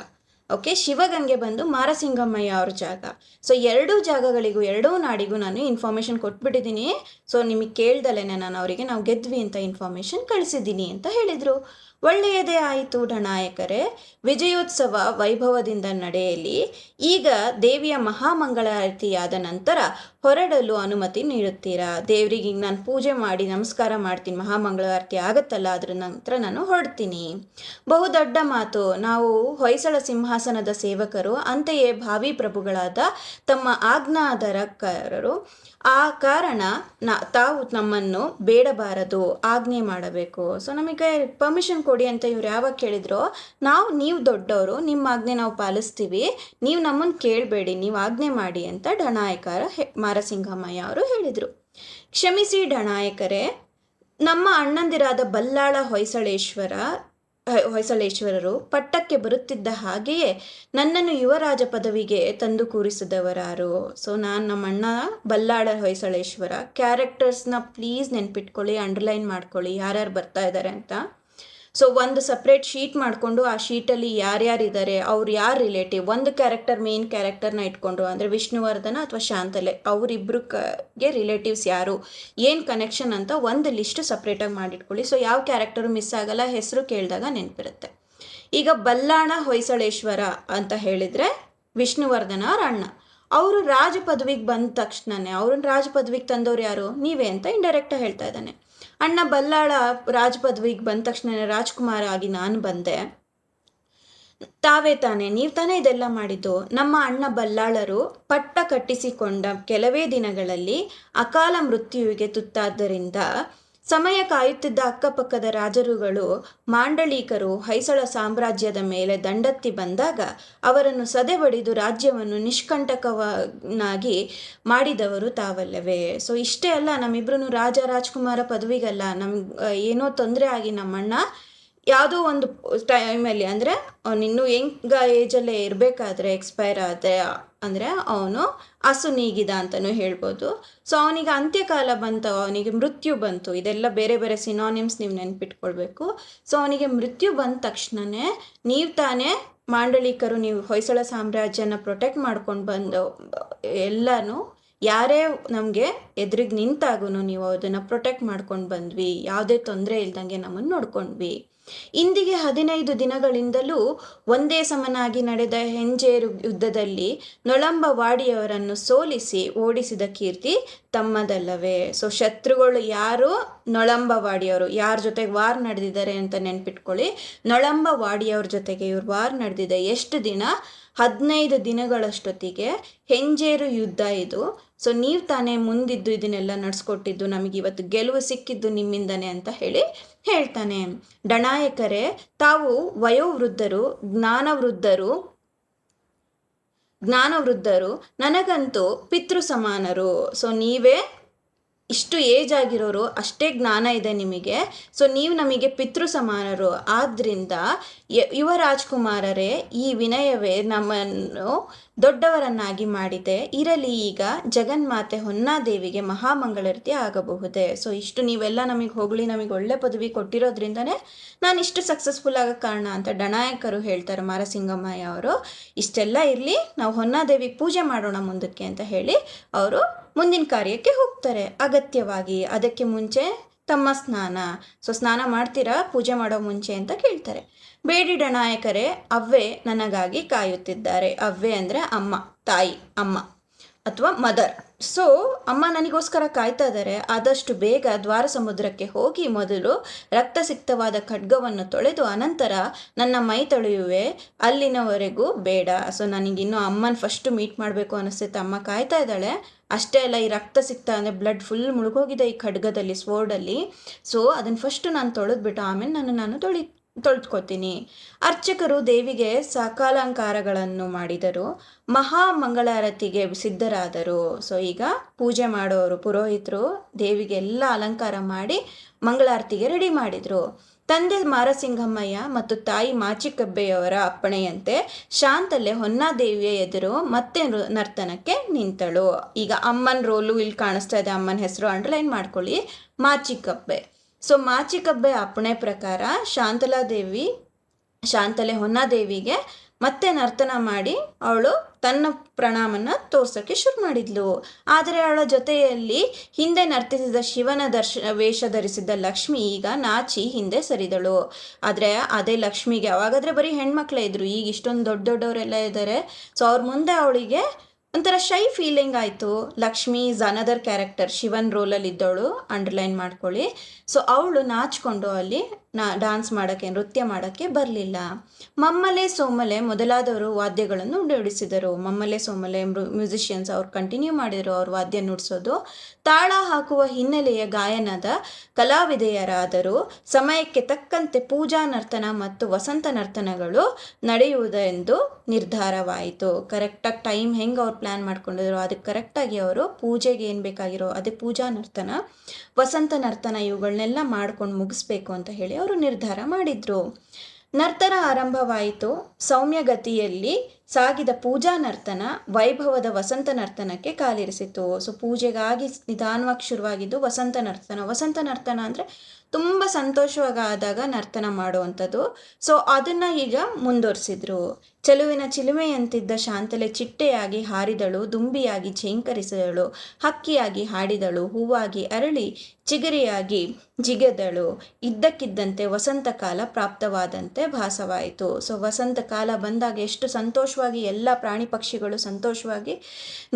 ಓಕೆ, ಶಿವಗಂಗೆ ಬಂದು ಮಾರಸಿಂಗಮ್ಮಯ್ಯ ಅವ್ರ ಜಾಗ. ಸೊ ಎರಡೂ ಜಾಗಗಳಿಗೂ, ಎರಡೂ ನಾಡಿಗೂ ನಾನು ಇನ್ಫಾರ್ಮೇಷನ್ ಕೊಟ್ಬಿಟ್ಟಿದ್ದೀನಿ. ಸೊ ನಿಮಗೆ ಕೇಳ್ದಲೇನೆ ನಾನು ಅವರಿಗೆ ನಾವು ಗೆದ್ವಿ ಅಂತ ಇನ್ಫಾರ್ಮೇಷನ್ ಕಳಿಸಿದ್ದೀನಿ ಅಂತ ಹೇಳಿದರು. ಒಳ್ಳೆಯದೇ ಆಯಿತು ಡಣಾಯಕರೇ, ವಿಜಯೋತ್ಸವ ವೈಭವದಿಂದ ನಡೆಯಲಿ. ಈಗ ದೇವಿಯ ಮಹಾಮಂಗಳಾರತಿಯಾದ ನಂತರ ಹೊರಡಲು ಅನುಮತಿ ನೀಡುತ್ತೀರಾ? ದೇವರಿಗೆ ಈಗ ನಾನು ಪೂಜೆ ಮಾಡಿ ನಮಸ್ಕಾರ ಮಾಡ್ತೀನಿ, ಮಹಾಮಂಗಳಾರತಿ ಆಗುತ್ತಲ್ಲ, ಅದ್ರ ನಂತರ ನಾನು ಹೊರಡ್ತೀನಿ. ಬಹುದೊಡ್ಡ ಮಾತು. ನಾವು ಹೊಯ್ಸಳ ಸಿಂಹಾಸನದ ಸೇವಕರು, ಅಂತೆಯೇ ಭಾವಿ ಪ್ರಭುಗಳಾದ ತಮ್ಮ ಆಜ್ಞಾಧಾರಕರು. ಆ ಕಾರಣ ತಾವು ನಮ್ಮನ್ನು ಬೇಡಬಾರದು, ಆಜ್ಞೆ ಮಾಡಬೇಕು. ಸೊ ನಮಗೆ ಪರ್ಮಿಷನ್ ಕೊಡಿ ಅಂತ ಇವ್ರು ಯಾವಾಗ ಕೇಳಿದ್ರು, ನೀವು ದೊಡ್ಡವರು, ನಿಮ್ಮ ಆಜ್ಞೆ ನಾವು ಪಾಲಿಸ್ತೀವಿ, ನೀವು ನಮ್ಮನ್ನು ಕೇಳಬೇಡಿ, ನೀವು ಆಜ್ಞೆ ಮಾಡಿ ಅಂತ ಡಣಾಯಕರ ಮಾರಸಿಂಗಮ್ಮಯ್ಯ ಅವರು ಹೇಳಿದರು. ಕ್ಷಮಿಸಿ ಡಣಾಯಕರೇ, ನಮ್ಮ ಅಣ್ಣಂದಿರಾದ ಬಲ್ಲಾಳ ಹೊಯ್ಸಳೇಶ್ವರರು ಪಟ್ಟಕ್ಕೆ ಬರುತ್ತಿದ್ದ ಹಾಗೆಯೇ ನನ್ನನ್ನು ಯುವರಾಜ ಪದವಿಗೆ ತಂದು ಕೂರಿಸಿದವರಾರು. ಸೊ ನಮ್ಮ ಅಣ್ಣ ಬಲ್ಲಾಳ ಹೊಯ್ಸಳೇಶ್ವರ. ಕ್ಯಾರೆಕ್ಟರ್ಸ್ನ ಪ್ಲೀಸ್ ನೆನ್ಪಿಟ್ಕೊಳ್ಳಿ, ಅಂಡರ್ಲೈನ್ ಮಾಡ್ಕೊಳ್ಳಿ ಯಾರ್ಯಾರು ಬರ್ತಾ ಇದ್ದಾರೆ ಅಂತ. ಸೊ ಒಂದು ಸಪ್ರೇಟ್ ಶೀಟ್ ಮಾಡಿಕೊಂಡು ಆ ಶೀಟಲ್ಲಿ ಯಾರ್ಯಾರಿದ್ದಾರೆ, ಅವ್ರು ಯಾರು ರಿಲೇಟಿವ್, ಒಂದು ಕ್ಯಾರೆಕ್ಟರ್ ಮೇನ್ ಕ್ಯಾರೆಕ್ಟರ್ನ ಇಟ್ಕೊಂಡ್ರು ಅಂದರೆ ವಿಷ್ಣುವರ್ಧನ ಅಥವಾ ಶಾಂತಲೆ, ಅವರಿಬ್ರಿಗೆ ರಿಲೇಟಿವ್ಸ್ ಯಾರು, ಏನು ಕನೆಕ್ಷನ್ ಅಂತ ಒಂದು ಲಿಸ್ಟ್ ಸಪ್ರೇಟಾಗಿ ಮಾಡಿಟ್ಕೊಳ್ಳಿ. ಸೊ ಯಾವ ಕ್ಯಾರೆಕ್ಟರು ಮಿಸ್ ಆಗಲ್ಲ, ಹೆಸರು ಕೇಳಿದಾಗ ನೆನಪಿರುತ್ತೆ. ಈಗ ಬಲ್ಲಾಳ ಹೊಯ್ಸಳೇಶ್ವರ ಅಂತ ಹೇಳಿದರೆ ವಿಷ್ಣುವರ್ಧನ ಅವ್ರ ಅಣ್ಣ. ಅವರು ರಾಜ ಪದವಿಗೆ ಬಂದ ತಕ್ಷಣನೇ ಅವ್ರನ್ನ ರಾಜ ಪದವಿಗೆ ತಂದವ್ರು ಯಾರು, ನೀವೇ ಅಂತ ಇಂಡೈರೆಕ್ಟಾಗಿ ಹೇಳ್ತಾ ಇದ್ದಾನೆ. ಅಣ್ಣ ಬಲ್ಲಾಳ ರಾಜ ಪದವಿಗೆ ಬಂದ ತಕ್ಷಣ ರಾಜ್ಕುಮಾರ ಆಗಿ ನಾನು ಬಂದೆ, ತಾವೇ ತಾನೇ, ನೀವು ತಾನೇ ಇದೆಲ್ಲ ಮಾಡಿದ್ದು. ನಮ್ಮ ಅಣ್ಣ ಬಲ್ಲಾಳರು ಪಟ್ಟ ಕಟ್ಟಿಸಿಕೊಂಡ ಕೆಲವೇ ದಿನಗಳಲ್ಲಿ ಅಕಾಲ ಮೃತ್ಯುವಿಗೆ ತುತ್ತಾದ್ದರಿಂದ ಸಮಯ ಕಾಯುತ್ತಿದ್ದ ಅಕ್ಕಪಕ್ಕದ ರಾಜರುಗಳು, ಮಾಂಡಳೀಕರು ಹೊಯ್ಸಳ ಸಾಮ್ರಾಜ್ಯದ ಮೇಲೆ ದಂಡೆತ್ತಿ ಬಂದಾಗ ಅವರನ್ನು ಸದೆಬಡಿದು ರಾಜ್ಯವನ್ನು ನಿಷ್ಕಂಟಕವನ್ನಾಗಿ ಮಾಡಿದವರು ತಾವಲ್ಲವೇ. ಸೊ ಇಷ್ಟೇ ಅಲ್ಲ, ನಮ್ಮಿಬ್ರು ರಾಜಕುಮಾರ ಪದವಿಗಲ್ಲ, ನಮ್ಗೆ ಏನೋ ತೊಂದರೆ ಆಗಿ ನಮ್ಮಣ್ಣ ಯಾವುದೋ ಒಂದು ಟೈಮಲ್ಲಿ, ಅಂದರೆ ಅವನಿನ್ನೂ ಯಂಗ್ ಏಜಲ್ಲೇ ಇರಬೇಕಾದ್ರೆ ಎಕ್ಸ್ಪೈರ್ ಆದರೆ ಅಂದರೆ ಅವನು ಹಸು ನೀಗಿದ ಅಂತಲೂ ಹೇಳ್ಬೋದು. ಸೊ ಅವನಿಗೆ ಅಂತ್ಯಕಾಲ ಬಂತು, ಅವನಿಗೆ ಮೃತ್ಯು ಬಂತು. ಇದೆಲ್ಲ ಬೇರೆ ಬೇರೆ ಸಿನಾನಿಮ್ಸ್ ನೀವು ನೆನ್ಪಿಟ್ಕೊಳ್ಬೇಕು. ಸೊ ಅವನಿಗೆ ಮೃತ್ಯು ಬಂದ ತಕ್ಷಣವೇ ನೀವು ತಾನೇ ಮಾಂಡಳಿಕರು, ನೀವು ಹೊಯ್ಸಳ ಸಾಮ್ರಾಜ್ಯನ ಪ್ರೊಟೆಕ್ಟ್ ಮಾಡ್ಕೊಂಡು ಬಂದು ಎಲ್ಲನೂ ಯಾರೇ ನಮಗೆ ಎದುರಿಗೆ ನಿಂತಾಗೂ ನೀವು ಅದನ್ನು ಪ್ರೊಟೆಕ್ಟ್ ಮಾಡ್ಕೊಂಡು ಬಂದ್ವಿ, ಯಾವುದೇ ತೊಂದರೆ ಇಲ್ದಂಗೆ ನಮ್ಮನ್ನು ನೋಡ್ಕೊಂಡ್ವಿ. ಇಂದಿಗೆ 15 ದಿನಗಳಿಂದಲೂ ಒಂದೇ ಸಮನಾಗಿ ನಡೆದ ಹೆಂಜೇರು ಯುದ್ಧದಲ್ಲಿ ನೊಳಂಬ ವಾಡಿಯವರನ್ನು ಸೋಲಿಸಿ ಓಡಿಸಿದ ಕೀರ್ತಿ ತಮ್ಮದಲ್ಲವೇ. ಸೊ ಶತ್ರುಗಳು ಯಾರು, ನೊಳಂಬ ವಾಡಿಯವರು. ಯಾರ ಜೊತೆಗೆ ವಾರ್ ನಡೆದಿದ್ದಾರೆ ಅಂತ ನೆನ್ಪಿಟ್ಕೊಳ್ಳಿ. ನೊಳಂಬ ವಾಡಿಯವ್ರ ಜೊತೆಗೆ ಇವ್ರು ವಾರ್ ನಡೆದಿದೆ. ಎಷ್ಟು ದಿನ? 15 ದಿನಗಳಷ್ಟೊತ್ತಿಗೆ ಹೆಂಜೇರು ಯುದ್ಧ ಇದು. ಸೊ ನೀವು ತಾನೇ ಮುಂದಿದ್ದು ಇದನ್ನೆಲ್ಲ ನಡೆಸ್ಕೊಟ್ಟಿದ್ದು, ನಮಗೆ ಇವತ್ತು ಗೆಲುವು ಸಿಕ್ಕಿದ್ದು ನಿಮ್ಮಿಂದನೇ ಅಂತ ಹೇಳ್ತಾನೆ. ಡಣಾಯಕರೇ, ತಾವು ವಯೋವೃದ್ಧರು, ಜ್ಞಾನವೃದ್ಧರು, ನನಗಂತೂ ಪಿತೃ ಸಮಾನರು. ಸೊ ನೀವೇ ಇಷ್ಟು ಏಜ್ ಆಗಿರೋರು, ಅಷ್ಟೇ ಜ್ಞಾನ ಇದೆ ನಿಮಗೆ. ಸೊ ನೀವು ನಮಗೆ ಪಿತೃ ಸಮಾನರು. ಆದ್ದರಿಂದ ಯುವ ರಾಜ್ಕುಮಾರರೇ, ಈ ವಿನಯವೇ ನಮ್ಮನ್ನು ದೊಡ್ಡವರನ್ನಾಗಿ ಮಾಡಿದೆ. ಇರಲಿ, ಈಗ ಜಗನ್ಮಾತೆ ಹೊನ್ನಾದೇವಿಗೆ ಮಹಾಮಂಗಳಾರತಿ ಆಗಬಹುದೇ. ಸೊ ಇಷ್ಟು ನೀವೆಲ್ಲ ನಮಗೆ ಹೊಗಳಿ ನಮಗೆ ಒಳ್ಳೆ ಪದವಿ ಕೊಟ್ಟಿರೋದ್ರಿಂದನೇ ನಾನು ಇಷ್ಟು ಸಕ್ಸಸ್ಫುಲ್ ಆಗೋ ಕಾರಣ ಅಂತ ಡಣಾಯಕರು ಹೇಳ್ತಾರೆ, ಮಾರಸಿಂಗಮ್ಮಯ್ಯ ಅವರು. ಇಷ್ಟೆಲ್ಲ ಇರಲಿ, ನಾವು ಹೊನ್ನಾದೇವಿಗೆ ಪೂಜೆ ಮಾಡೋಣ ಮುಂದಕ್ಕೆ ಅಂತ ಹೇಳಿ ಅವರು ಮುಂದಿನ ಕಾರ್ಯಕ್ಕೆ ಹೋಗ್ತಾರೆ. ಅಗತ್ಯವಾಗಿ ಅದಕ್ಕೆ ಮುಂಚೆ ತಮ್ಮ ಸ್ನಾನ. ಸೊ ಸ್ನಾನ ಮಾಡ್ತೀರಾ ಪೂಜೆ ಮಾಡೋ ಮುಂಚೆ ಅಂತ ಕೇಳ್ತಾರೆ. ಬೇಡಿ ಡಣಾಯಕರೇ, ಅವ್ವೆ ನನಗಾಗಿ ಕಾಯುತ್ತಿದ್ದಾರೆ. ಅವ್ವೆ ಅಂದರೆ ಅಮ್ಮ, ತಾಯಿ, ಅಮ್ಮ ಅಥವಾ ಮದರ್. ಸೊ ಅಮ್ಮ ನನಗೋಸ್ಕರ ಕಾಯ್ತಾ ಇದ್ದಾರೆ. ಆದಷ್ಟು ಬೇಗ ದ್ವಾರ ಸಮುದ್ರಕ್ಕೆ ಹೋಗಿ ಮೊದಲು ರಕ್ತಸಿಕ್ತವಾದ ಖಡ್ಗವನ್ನು ತೊಳೆದು ಅನಂತರ ನನ್ನ ಮೈ ತೊಳೆಯುವೆ, ಅಲ್ಲಿನವರೆಗೂ ಬೇಡ. ಸೊ ನನಗಿನ್ನೂ ಅಮ್ಮನ ಫಸ್ಟು ಮೀಟ್ ಮಾಡಬೇಕು ಅನಿಸ್ತೈತೆ. ಅಮ್ಮ ಕಾಯ್ತಾ ಇದ್ದಾಳೆ. ಅಷ್ಟೇ ಅಲ್ಲ, ಈ ರಕ್ತಸಿಕ್ತ ಅಂದರೆ ಬ್ಲಡ್ ಫುಲ್ ಮುಳುಗೋಗಿದೆ ಈ ಖಡ್ಗದಲ್ಲಿ, ಸ್ವೋರ್ಡಲ್ಲಿ. ಸೊ ಅದನ್ನು ಫಸ್ಟು ನಾನು ತೊಳೆದ್ಬಿಟ್ಟು ಆಮೇಲೆ ನಾನು ತೊಳೆದ್ಕೊತೀನಿ. ಅರ್ಚಕರು ದೇವಿಗೆ ಸಕಾಲಂಕಾರಗಳನ್ನು ಮಾಡಿದರು, ಮಹಾಮಂಗಳಾರತಿಗೆ ಸಿದ್ಧರಾದರು. ಸೊ ಈಗ ಪೂಜೆ ಮಾಡೋರು ಪುರೋಹಿತರು ದೇವಿಗೆ ಎಲ್ಲ ಅಲಂಕಾರ ಮಾಡಿ ಮಂಗಳಾರತಿಗೆ ರೆಡಿ ಮಾಡಿದರು. ತಂದೆ ಮಾರಸಿಂಗಮ್ಮಯ್ಯ ಮತ್ತು ತಾಯಿ ಮಾಚಿಕಬ್ಬೆಯವರ ಅಪ್ಪಣೆಯಂತೆ ಶಾಂತಲೆ ಹೊನ್ನಾದೇವಿಯ ಎದುರು ಮತ್ತೆ ನರ್ತನಕ್ಕೆ ನಿಂತಳು. ಈಗ ಅಮ್ಮನ ರೋಲು ಇಲ್ಲಿ ಕಾಣಿಸ್ತಾ ಇದೆ, ಅಮ್ಮನ ಹೆಸರು ಅಂಡರ್ಲೈನ್ ಮಾಡ್ಕೊಳ್ಳಿ, ಮಾಚಿಕಬ್ಬೆ. ಸೊ ಮಾಚಿಕಬ್ಬೆ ಅಪ್ಪಣೆ ಪ್ರಕಾರ ಶಾಂತಲೆ ಹೊನ್ನಾದೇವಿಗೆ ಮತ್ತೆ ನರ್ತನ ಮಾಡಿ ಅವಳು ತನ್ನ ಪ್ರಣಾಮನ ತೋರ್ಸೋಕ್ಕೆ ಶುರು ಮಾಡಿದ್ಲು. ಆದರೆ ಅವಳ ಜೊತೆಯಲ್ಲಿ ಹಿಂದೆ ನರ್ತಿಸಿದ ಶಿವನ ವೇಷ ಧರಿಸಿದ್ದ ಲಕ್ಷ್ಮಿ ಈಗ ನಾಚಿ ಹಿಂದೆ ಸರಿದಳು. ಆದರೆ ಅದೇ ಲಕ್ಷ್ಮಿಗೆ ಅವಾಗಾದ್ರೆ ಬರೀ ಹೆಣ್ಮಕ್ಳೇ ಇದ್ರು, ಈಗ ಇಷ್ಟೊಂದು ದೊಡ್ಡವರೆಲ್ಲ ಇದ್ದಾರೆ. ಸೊ ಅವ್ರ ಮುಂದೆ ಅವಳಿಗೆ ಒಂಥರ ಶೈ ಫೀಲಿಂಗ್ ಆಯಿತು. ಲಕ್ಷ್ಮಿ ಈಸ್ ಅನದರ್ ಕ್ಯಾರೆಕ್ಟರ್, ಶಿವನ್ ರೋಲಲ್ಲಿ ಇದ್ದವಳು, ಅಂಡರ್ಲೈನ್ ಮಾಡ್ಕೊಳ್ಳಿ. ಸೊ ಅವಳು ನಾಚ್ಕೊಂಡು ಅಲ್ಲಿ ಡಾನ್ಸ್ ಮಾಡೋಕ್ಕೆ, ನೃತ್ಯ ಮಾಡೋಕ್ಕೆ ಬರಲಿಲ್ಲ. ಮಮ್ಮಲೆ ಸೋಮಲೆ ಮೊದಲಾದವರು ವಾದ್ಯಗಳನ್ನು ನುಡಿಸಿದರು. ಮಮ್ಮಲೆ ಸೋಮಲೆ ಮ್ಯೂಸಿಷಿಯನ್ಸ್ ಅವ್ರು ಕಂಟಿನ್ಯೂ ಮಾಡಿದರು ಅವ್ರ ವಾದ್ಯ ನುಡಿಸೋದು. ತಾಳ ಹಾಕುವ ಹಿನ್ನೆಲೆಯ ಗಾಯನದ ಕಲಾವಿದೆಯರಾದರೂ ಸಮಯಕ್ಕೆ ತಕ್ಕಂತೆ ಪೂಜಾ ನರ್ತನ ಮತ್ತು ವಸಂತ ನರ್ತನಗಳು ನಡೆಯುವುದೆಂದು ನಿರ್ಧಾರವಾಯಿತು. ಕರೆಕ್ಟಾಗಿ ಟೈಮ್ ಹೆಂಗೆ ಅವ್ರು ಪ್ಲ್ಯಾನ್ ಮಾಡ್ಕೊಂಡಿದ್ರು ಅದಕ್ಕೆ ಕರೆಕ್ಟಾಗಿ ಅವರು ಪೂಜೆಗೆ ಏನು ಬೇಕಾಗಿರೋ ಅದೇ ಪೂಜಾ ನರ್ತನ, ವಸಂತ ನರ್ತನ ಇವುಗಳನ್ನೆಲ್ಲ ಮಾಡ್ಕೊಂಡು ಮುಗಿಸ್ಬೇಕು ಅಂತ ಹೇಳಿ ಅವರು ನಿರ್ಧಾರ ಮಾಡಿದರು. ನರ್ತನ ಆರಂಭವಾಯಿತು. ಸೌಮ್ಯಗತಿಯಲ್ಲಿ ಸಾಗಿದ ಪೂಜಾ ನರ್ತನ ವೈಭವದ ವಸಂತ ನರ್ತನಕ್ಕೆ ಕಾಲಿರಿಸಿತು. ಸೊ ಪೂಜೆಗಾಗಿ ನಿಧಾನವಾಗಿ ಶುರುವಾಗಿದ್ದು ವಸಂತ ನರ್ತನ. ವಸಂತ ನರ್ತನ ಅಂದರೆ ತುಂಬ ಸಂತೋಷವಾದಾಗ ನರ್ತನ ಮಾಡುವಂಥದ್ದು. ಸೊ ಅದನ್ನು ಈಗ ಮುಂದುವರಿಸಿದ್ರು. ಚೆಲುವಿನ ಚಿಲುಮೆಯಂತಿದ್ದ ಶಾಂತಲೆ ಚಿಟ್ಟೆಯಾಗಿ ಹಾರಿದಳು, ದುಂಬಿಯಾಗಿ ಝೇಂಕರಿಸಿದಳು, ಹಕ್ಕಿಯಾಗಿ ಹಾಡಿದಳು, ಹೂವಾಗಿ ಅರಳಿ ಚಿಗರಿಯಾಗಿ ಜಿಗೆದಳು. ಇದ್ದಕ್ಕಿದ್ದಂತೆ ವಸಂತ ಕಾಲ ಪ್ರಾಪ್ತವಾದಂತೆ ಭಾಸವಾಯಿತು. ಸೊ ವಸಂತ ಕಾಲ ಬಂದಾಗ ಎಷ್ಟು ಸಂತೋಷವಾಗಿ ಎಲ್ಲ ಪ್ರಾಣಿ ಪಕ್ಷಿಗಳು ಸಂತೋಷವಾಗಿ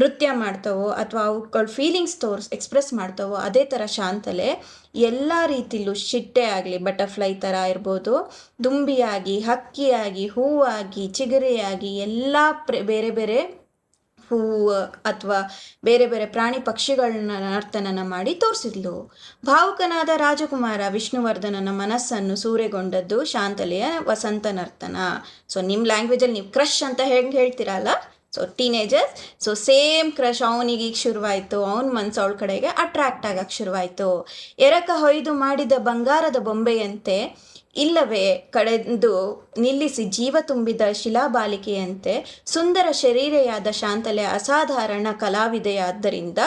ನೃತ್ಯ ಮಾಡ್ತಾವೋ ಅಥವಾ ಅವುಗಳ ಫೀಲಿಂಗ್ಸ್ ಎಕ್ಸ್ಪ್ರೆಸ್ ಮಾಡ್ತಾವೋ ಅದೇ ಥರ ಶಾಂತಲೆ ಎಲ್ಲ ರೀತಿಲೂ ಚಿಟ್ಟೆ ಆಗಲಿ, ಬಟರ್ಫ್ಲೈ ಥರ ಇರ್ಬೋದು, ದುಂಬಿಯಾಗಿ, ಹಕ್ಕಿಯಾಗಿ, ಹೂವಾಗಿ, ಚಿಗರೆಯಾಗಿ ಎಲ್ಲ ಬೇರೆ ಬೇರೆ ಹೂವು ಅಥವಾ ಬೇರೆ ಬೇರೆ ಪ್ರಾಣಿ ಪಕ್ಷಿಗಳನ್ನ ನರ್ತನನ ಮಾಡಿ ತೋರಿಸಿದ್ಲು. ಭಾವುಕನಾದ ರಾಜಕುಮಾರ ವಿಷ್ಣುವರ್ಧನನ ಮನಸ್ಸನ್ನು ಸೂರೆಗೊಂಡದ್ದು ಶಾಂತಲೆಯ ವಸಂತ ನರ್ತನ. ಸೊ ನಿಮ್ಮ ಲ್ಯಾಂಗ್ವೇಜಲ್ಲಿ ನೀವು ಕ್ರಶ್ ಅಂತ ಹೆಂಗೆ ಹೇಳ್ತೀರಲ್ಲ, so teenagers, so same crush ಅವನಿಗೆ ಈಗ ಶುರುವಾಯಿತು. ಅವನ ಮನಸ್ಸು ಅವಳ ಕಡೆಗೆ ಅಟ್ರಾಕ್ಟ್ ಆಗಕ್ಕೆ ಶುರುವಾಯಿತು. ಎರಕ ಹೊಯ್ದು ಮಾಡಿದ ಬಂಗಾರದ ಬೊಂಬೆಯಂತೆ ಇಲ್ಲವೇ ಕಡೆದು ನಿಲ್ಲಿಸಿ ಜೀವ ತುಂಬಿದ ಶಿಲಾಬಾಲಿಕೆಯಂತೆ ಸುಂದರ ಶರೀರೆಯಾದ ಶಾಂತಲೆ ಅಸಾಧಾರಣ ಕಲಾವಿದೆಯಾದ್ದರಿಂದ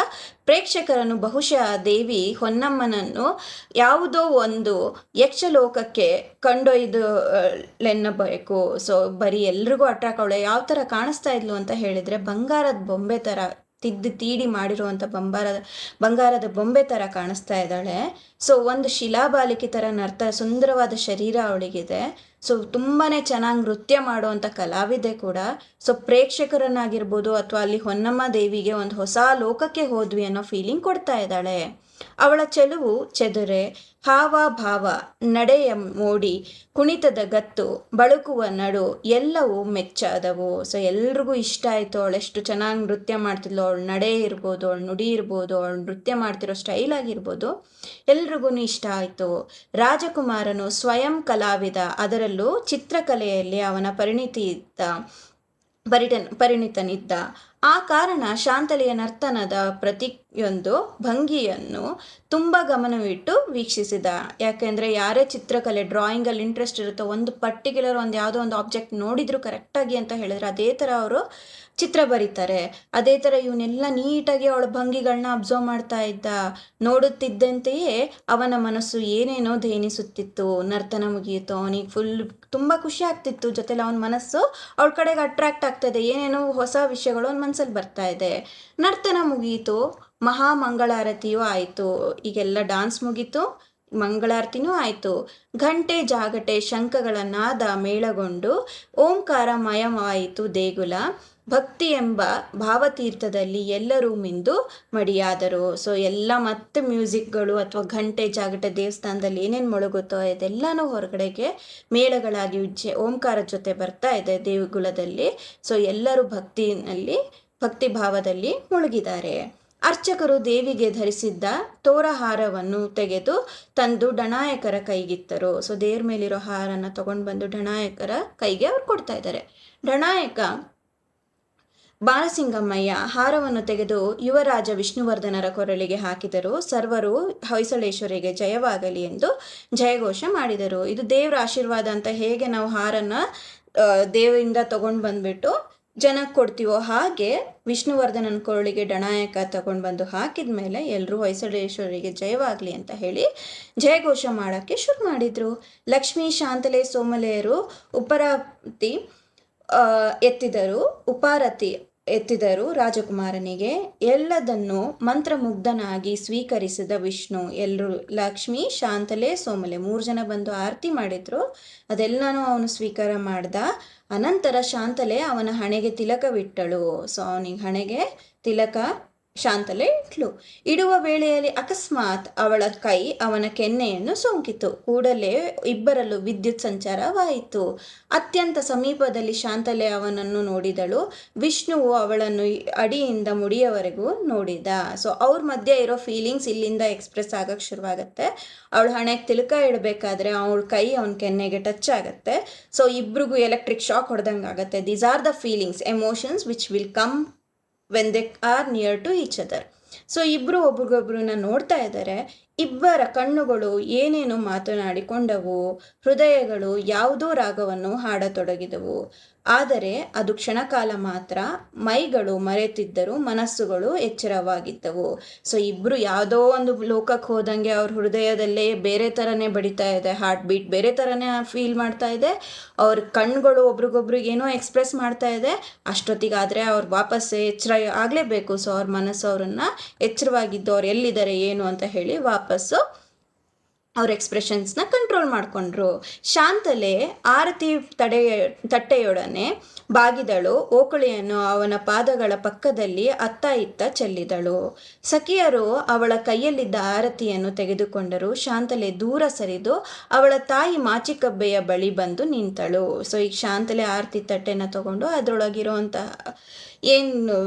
ಪ್ರೇಕ್ಷಕರನ್ನು ಬಹುಶಃ ದೇವಿ ಹೊನ್ನಮ್ಮನನ್ನು ಯಾವುದೋ ಒಂದು ಯಕ್ಷಲೋಕಕ್ಕೆ ಕೊಂಡೊಯ್ದಲೆನ್ನಬೇಕು. ಸೊ ಬರೀ ಎಲ್ರಿಗೂ ಅಟ್ರಾಕ್ಟ್ ಯಾವ ಥರ ಕಾಣಿಸ್ತಾ ಇದ್ಲು ಅಂತ ಹೇಳಿದರೆ ಬಂಗಾರದ ಬೊಂಬೆ ಥರ, ತೀಡಿ ಮಾಡಿರುವಂಥ ಬಂಗಾರದ ಬೊಂಬೆ ಥರ ಕಾಣಿಸ್ತಾ ಇದ್ದಾಳೆ. ಸೊ ಒಂದು ಶಿಲಾಬಾಲಿಕೆ ಥರ ಸುಂದರವಾದ ಶರೀರ ಅವಳಿಗಿದೆ. ಸೊ ತುಂಬಾ ಚೆನ್ನಾಗಿ ನೃತ್ಯ ಮಾಡುವಂಥ ಕಲಾವಿದೆ ಕೂಡ. ಸೊ ಪ್ರೇಕ್ಷಕರನ್ನಾಗಿರ್ಬೋದು ಅಥವಾ ಅಲ್ಲಿ ಹೊನ್ನಮ್ಮ ದೇವಿಗೆ ಒಂದು ಹೊಸ ಲೋಕಕ್ಕೆ ಹೋದ್ವಿ ಅನ್ನೋ ಫೀಲಿಂಗ್ ಕೊಡ್ತಾ ಇದ್ದಾಳೆ. ಅವಳ ಚೆಲುವು ಚೆದುರೆ, ಹಾವಭಾವ, ನಡೆಯ ಮೋಡಿ, ಕುಣಿತದ ಗತ್ತು, ಬಳುಕುವ ನಡು ಎಲ್ಲವೂ ಮೆಚ್ಚಾದವು. ಸೊ ಎಲ್ರಿಗೂ ಇಷ್ಟ ಆಯಿತು. ಅವಳೆಷ್ಟು ಚೆನ್ನಾಗಿ ನೃತ್ಯ ಮಾಡ್ತಿದ್ಲು, ಅವಳ ನಡೆ ಇರ್ಬೋದು, ಅವಳ ನುಡಿ ಇರ್ಬೋದು, ಅವಳು ನೃತ್ಯ ಮಾಡ್ತಿರೋ ಸ್ಟೈಲ್ ಆಗಿರ್ಬೋದು, ಎಲ್ರಿಗೂ ಇಷ್ಟ ಆಯಿತು. ರಾಜಕುಮಾರನು ಸ್ವಯಂ ಕಲಾವಿದ, ಅದರಲ್ಲೂ ಚಿತ್ರಕಲೆಯಲ್ಲಿ ಅವನ ಪರಿಣಿತನಿದ್ದ. ಆ ಕಾರಣ ಶಾಂತಲೆಯ ನರ್ತನದ ಪ್ರತಿಯೊಂದು ಭಂಗಿಯನ್ನು ತುಂಬ ಗಮನವಿಟ್ಟು ವೀಕ್ಷಿಸಿದ. ಯಾಕೆಂದರೆ ಯಾರೇ ಚಿತ್ರಕಲೆ ಡ್ರಾಯಿಂಗಲ್ಲಿ ಇಂಟ್ರೆಸ್ಟ್ ಇರುತ್ತೋ ಒಂದು ಪರ್ಟಿಕ್ಯುಲರ್ ಯಾವುದೋ ಒಂದು ಆಬ್ಜೆಕ್ಟ್ ನೋಡಿದ್ರು ಕರೆಕ್ಟಾಗಿ ಅಂತ ಹೇಳಿದ್ರೆ ಅದೇ ಥರ ಅವರು ಚಿತ್ರ ಬರೀತಾರೆ. ಅದೇ ಥರ ಇವನ್ನೆಲ್ಲ ನೀಟಾಗಿ ಅವಳ ಭಂಗಿಗಳನ್ನ ಅಬ್ಸರ್ವ್ ಮಾಡ್ತಾ ಇದ್ದ. ನೋಡುತ್ತಿದ್ದಂತೆಯೇ ಅವನ ಮನಸ್ಸು ಏನೇನೋ ಧೇನಿಸುತ್ತಿತ್ತು. ನರ್ತನ ಮುಗಿಯಿತು, ಅವನಿಗೆ ತುಂಬ ಖುಷಿ ಆಗ್ತಿತ್ತು. ಜೊತೆಲಿ ಅವನ ಮನಸ್ಸು ಅವಳ ಕಡೆಗೆ ಅಟ್ರಾಕ್ಟ್ ಆಗ್ತಾಯಿದೆ. ಏನೇನೋ ಹೊಸ ವಿಷಯಗಳು ಅವನ ಮನಸ್ಸಲ್ಲಿ ಬರ್ತಾ ಇದೆ. ನರ್ತನ ಮುಗಿಯಿತು, ಮಹಾಮಂಗಳಾರತಿಯೂ ಆಯಿತು. ಈಗೆಲ್ಲ ಡಾನ್ಸ್ ಮುಗೀತು, ಮಂಗಳಾರತಿನೂ ಆಯಿತು. ಘಂಟೆ ಜಾಗಟೆ ಶಂಖಗಳ ನಾದ ಮೇಳಗೊಂಡು ಓಂಕಾರಮಯವಾಯಿತು ದೇಗುಲ. ಭಕ್ತಿ ಎಂಬ ಭಾವತೀರ್ಥದಲ್ಲಿ ಎಲ್ಲರೂ ಮಿಂದು ಮಡಿಯಾದರು. ಸೊ ಎಲ್ಲ ಮತ್ತೆ ಮ್ಯೂಸಿಕ್ಗಳು ಅಥವಾ ಘಂಟೆ ಜಾಗಟೆ ದೇವಸ್ಥಾನದಲ್ಲಿ ಏನೇನು ಮೊಳಗುತ್ತೋ ಅದೆಲ್ಲನೂ ಹೊರಗಡೆಗೆ ಮೇಳಗಳಾಗಿ ಓಂಕಾರದ ಜೊತೆ ಬರ್ತಾ ಇದೆ ದೇಗುಲದಲ್ಲಿ. ಸೊ ಎಲ್ಲರೂ ಭಕ್ತಿ ಭಾವದಲ್ಲಿ ಮುಳುಗಿದ್ದಾರೆ. ಅರ್ಚಕರು ದೇವಿಗೆ ಧರಿಸಿದ್ದ ತೋರಹಾರವನ್ನು ತೆಗೆದು ತಂದು ಡಣಾಯಕರ ಕೈಗಿತ್ತರು. ಸೊ ದೇವ್ರ ಮೇಲಿರೋ ಹಾರನ ತಗೊಂಡು ಬಂದು ಡಣಾಯಕರ ಕೈಗೆ ಅವ್ರು ಕೊಡ್ತಾ ಇದ್ದಾರೆ. ಡಣಾಯಕ ಬಾಲಸಿಂಗಮ್ಮಯ್ಯ ಹಾರವನ್ನು ತೆಗೆದು ಯುವರಾಜ ವಿಷ್ಣುವರ್ಧನರ ಕೊರಳಿಗೆ ಹಾಕಿದರು. ಸರ್ವರು ಹೊಯ್ಸಳೇಶ್ವರಿಗೆ ಜಯವಾಗಲಿ ಎಂದು ಜಯಘೋಷ ಮಾಡಿದರು. ಇದು ದೇವರ ಆಶೀರ್ವಾದ ಅಂತ ಹೇಗೆ ನಾವು ಹಾರನ್ನು ದೇವರಿಂದ ತಗೊಂಡು ಬಂದ್ಬಿಟ್ಟು ಜನಕ್ಕೆ ಕೊಡ್ತೀವೋ ಹಾಗೆ ವಿಷ್ಣುವರ್ಧನನ ಕೊರಳಿಗೆ ಡಣಾಯಕ ತಗೊಂಡು ಬಂದು ಹಾಕಿದ ಮೇಲೆ ಎಲ್ಲರೂ ಹೊಯ್ಸಳೇಶ್ವರಿಗೆ ಜಯವಾಗಲಿ ಅಂತ ಹೇಳಿ ಜಯಘೋಷ ಮಾಡೋಕ್ಕೆ ಶುರು ಮಾಡಿದರು. ಲಕ್ಷ್ಮೀ, ಶಾಂತಲೆ, ಸೋಮಲೆಯರು ಉಪಾರತಿ ಎತ್ತಿದರು ರಾಜಕುಮಾರನಿಗೆ. ಎಲ್ಲದನ್ನು ಮಂತ್ರಮುಗ್ಧನಾಗಿ ಸ್ವೀಕರಿಸಿದ ವಿಷ್ಣು. ಎಲ್ಲರೂ ಲಕ್ಷ್ಮಿ, ಶಾಂತಲೆ, ಸೋಮಲೆ 3 ಜನ ಬಂದು ಆರತಿ ಮಾಡಿದ್ರು. ಅದೆಲ್ಲನೂ ಅವನು ಸ್ವೀಕಾರ ಮಾಡ್ದ. ಅನಂತರ ಶಾಂತಲೆ ಅವನ ಹಣೆಗೆ ತಿಲಕವಿಟ್ಟಳು. ಸೊ ಅವನಿಗೆ ಹಣೆಗೆ ತಿಲಕ ಶಾಂತಲೆ ಇಟ್ಲು. ಇಡುವ ವೇಳೆಯಲ್ಲಿ ಅಕಸ್ಮಾತ್ ಅವಳ ಕೈ ಅವನ ಕೆನ್ನೆಯನ್ನು ಸೋಂಕಿತು. ಕೂಡಲೇ ಇಬ್ಬರಲ್ಲೂ ವಿದ್ಯುತ್ ಸಂಚಾರವಾಯಿತು. ಅತ್ಯಂತ ಸಮೀಪದಲ್ಲಿ ಶಾಂತಲೆ ಅವನನ್ನು ನೋಡಿದಳು. ವಿಷ್ಣುವು ಅವಳನ್ನು ಅಡಿಯಿಂದ ಮುಡಿಯವರೆಗೂ ನೋಡಿದ. ಸೊ ಅವ್ರ ಮಧ್ಯೆ ಇರೋ ಫೀಲಿಂಗ್ಸ್ ಇಲ್ಲಿಂದ ಎಕ್ಸ್ಪ್ರೆಸ್ ಆಗಕ್ಕೆ ಶುರುವಾಗತ್ತೆ. ಅವಳ ಹಣೆಗೆ ತಿಲಕ ಇಡಬೇಕಾದ್ರೆ ಅವಳ ಕೈ ಅವನ ಕೆನ್ನೆಗೆ ಟಚ್ ಆಗುತ್ತೆ. ಸೊ ಇಬ್ರಿಗೂ ಎಲೆಕ್ಟ್ರಿಕ್ ಶಾಕ್ ಹೊಡೆದಂಗೆ ಆಗುತ್ತೆ. These are the feelings, emotions which will come when they are near to each other. So ಇಬ್ಬರು ಒಬ್ರಿಗೊಬ್ರನ್ನ ನೋಡ್ತಾ ಇದ್ದಾರೆ. ಇಬ್ಬರ ಕಣ್ಣುಗಳು ಏನೇನು ಮಾತನಾಡಿಕೊಂಡವು, ಹೃದಯಗಳು ಯಾವುದೋ ರಾಗವನ್ನು ಹಾಡತೊಡಗಿದವು. ಆದರೆ ಅದು ಕ್ಷಣಕಾಲ ಮಾತ್ರ. ಮೈಗಳು ಮರೆತಿದ್ದರು, ಮನಸ್ಸುಗಳು ಎಚ್ಚರವಾಗಿದ್ದವು. ಸೊ ಇಬ್ಬರು ಯಾವುದೋ ಒಂದು ಲೋಕಕ್ಕೆ ಹೋದಂಗೆ ಅವ್ರ ಹೃದಯದಲ್ಲೇ ಬೇರೆ ಥರನೇ ಬಡಿತಾ ಇದೆ, ಹಾರ್ಟ್ ಬೀಟ್ ಬೇರೆ ಥರನೇ ಫೀಲ್ ಮಾಡ್ತಾ ಇದೆ. ಅವ್ರ ಕಣ್ಗಳು ಒಬ್ರಿಗೊಬ್ರಿಗೆ ಏನೋ ಎಕ್ಸ್ಪ್ರೆಸ್ ಮಾಡ್ತಾ ಇದೆ. ಅಷ್ಟೊತ್ತಿಗಾದರೆ ಅವ್ರು ವಾಪಸ್ ಎಚ್ಚರ ಆಗಲೇಬೇಕು. ಸೊ ಅವ್ರ ಮನಸ್ಸು ಅವ್ರನ್ನ ಎಚ್ಚರವಾಗಿದ್ದು ಅವ್ರು ಎಲ್ಲಿದ್ದಾರೆ ಏನು ಅಂತ ಹೇಳಿ ವಾಪಸ್ಸು ಅವ್ರ ಎಕ್ಸ್ಪ್ರೆಷನ್ಸ್ನ ಕಂಟ್ರೋಲ್ ಮಾಡಿಕೊಂಡ್ರು. ಶಾಂತಲೆ ಆರತಿ ತಟ್ಟೆಯೊಡನೆ ಬಾಗಿದಳು. ಓಕುಳಿಯನ್ನು ಅವನ ಪಾದಗಳ ಪಕ್ಕದಲ್ಲಿ ಅತ್ತ ಇತ್ತ ಚೆಲ್ಲಿದಳು. ಸಖಿಯರು ಅವಳ ಕೈಯಲ್ಲಿದ್ದ ಆರತಿಯನ್ನು ತೆಗೆದುಕೊಂಡರು. ಶಾಂತಲೆ ದೂರ ಸರಿದು ಅವಳ ತಾಯಿ ಮಾಚಿಕಬ್ಬೆಯ ಬಳಿ ಬಂದು ನಿಂತಳು. ಸೊ ಈಗ ಶಾಂತಲೆ ಆರತಿ ತಟ್ಟೆನ ತಗೊಂಡು ಅದರೊಳಗಿರೋಂತಹ ಏನು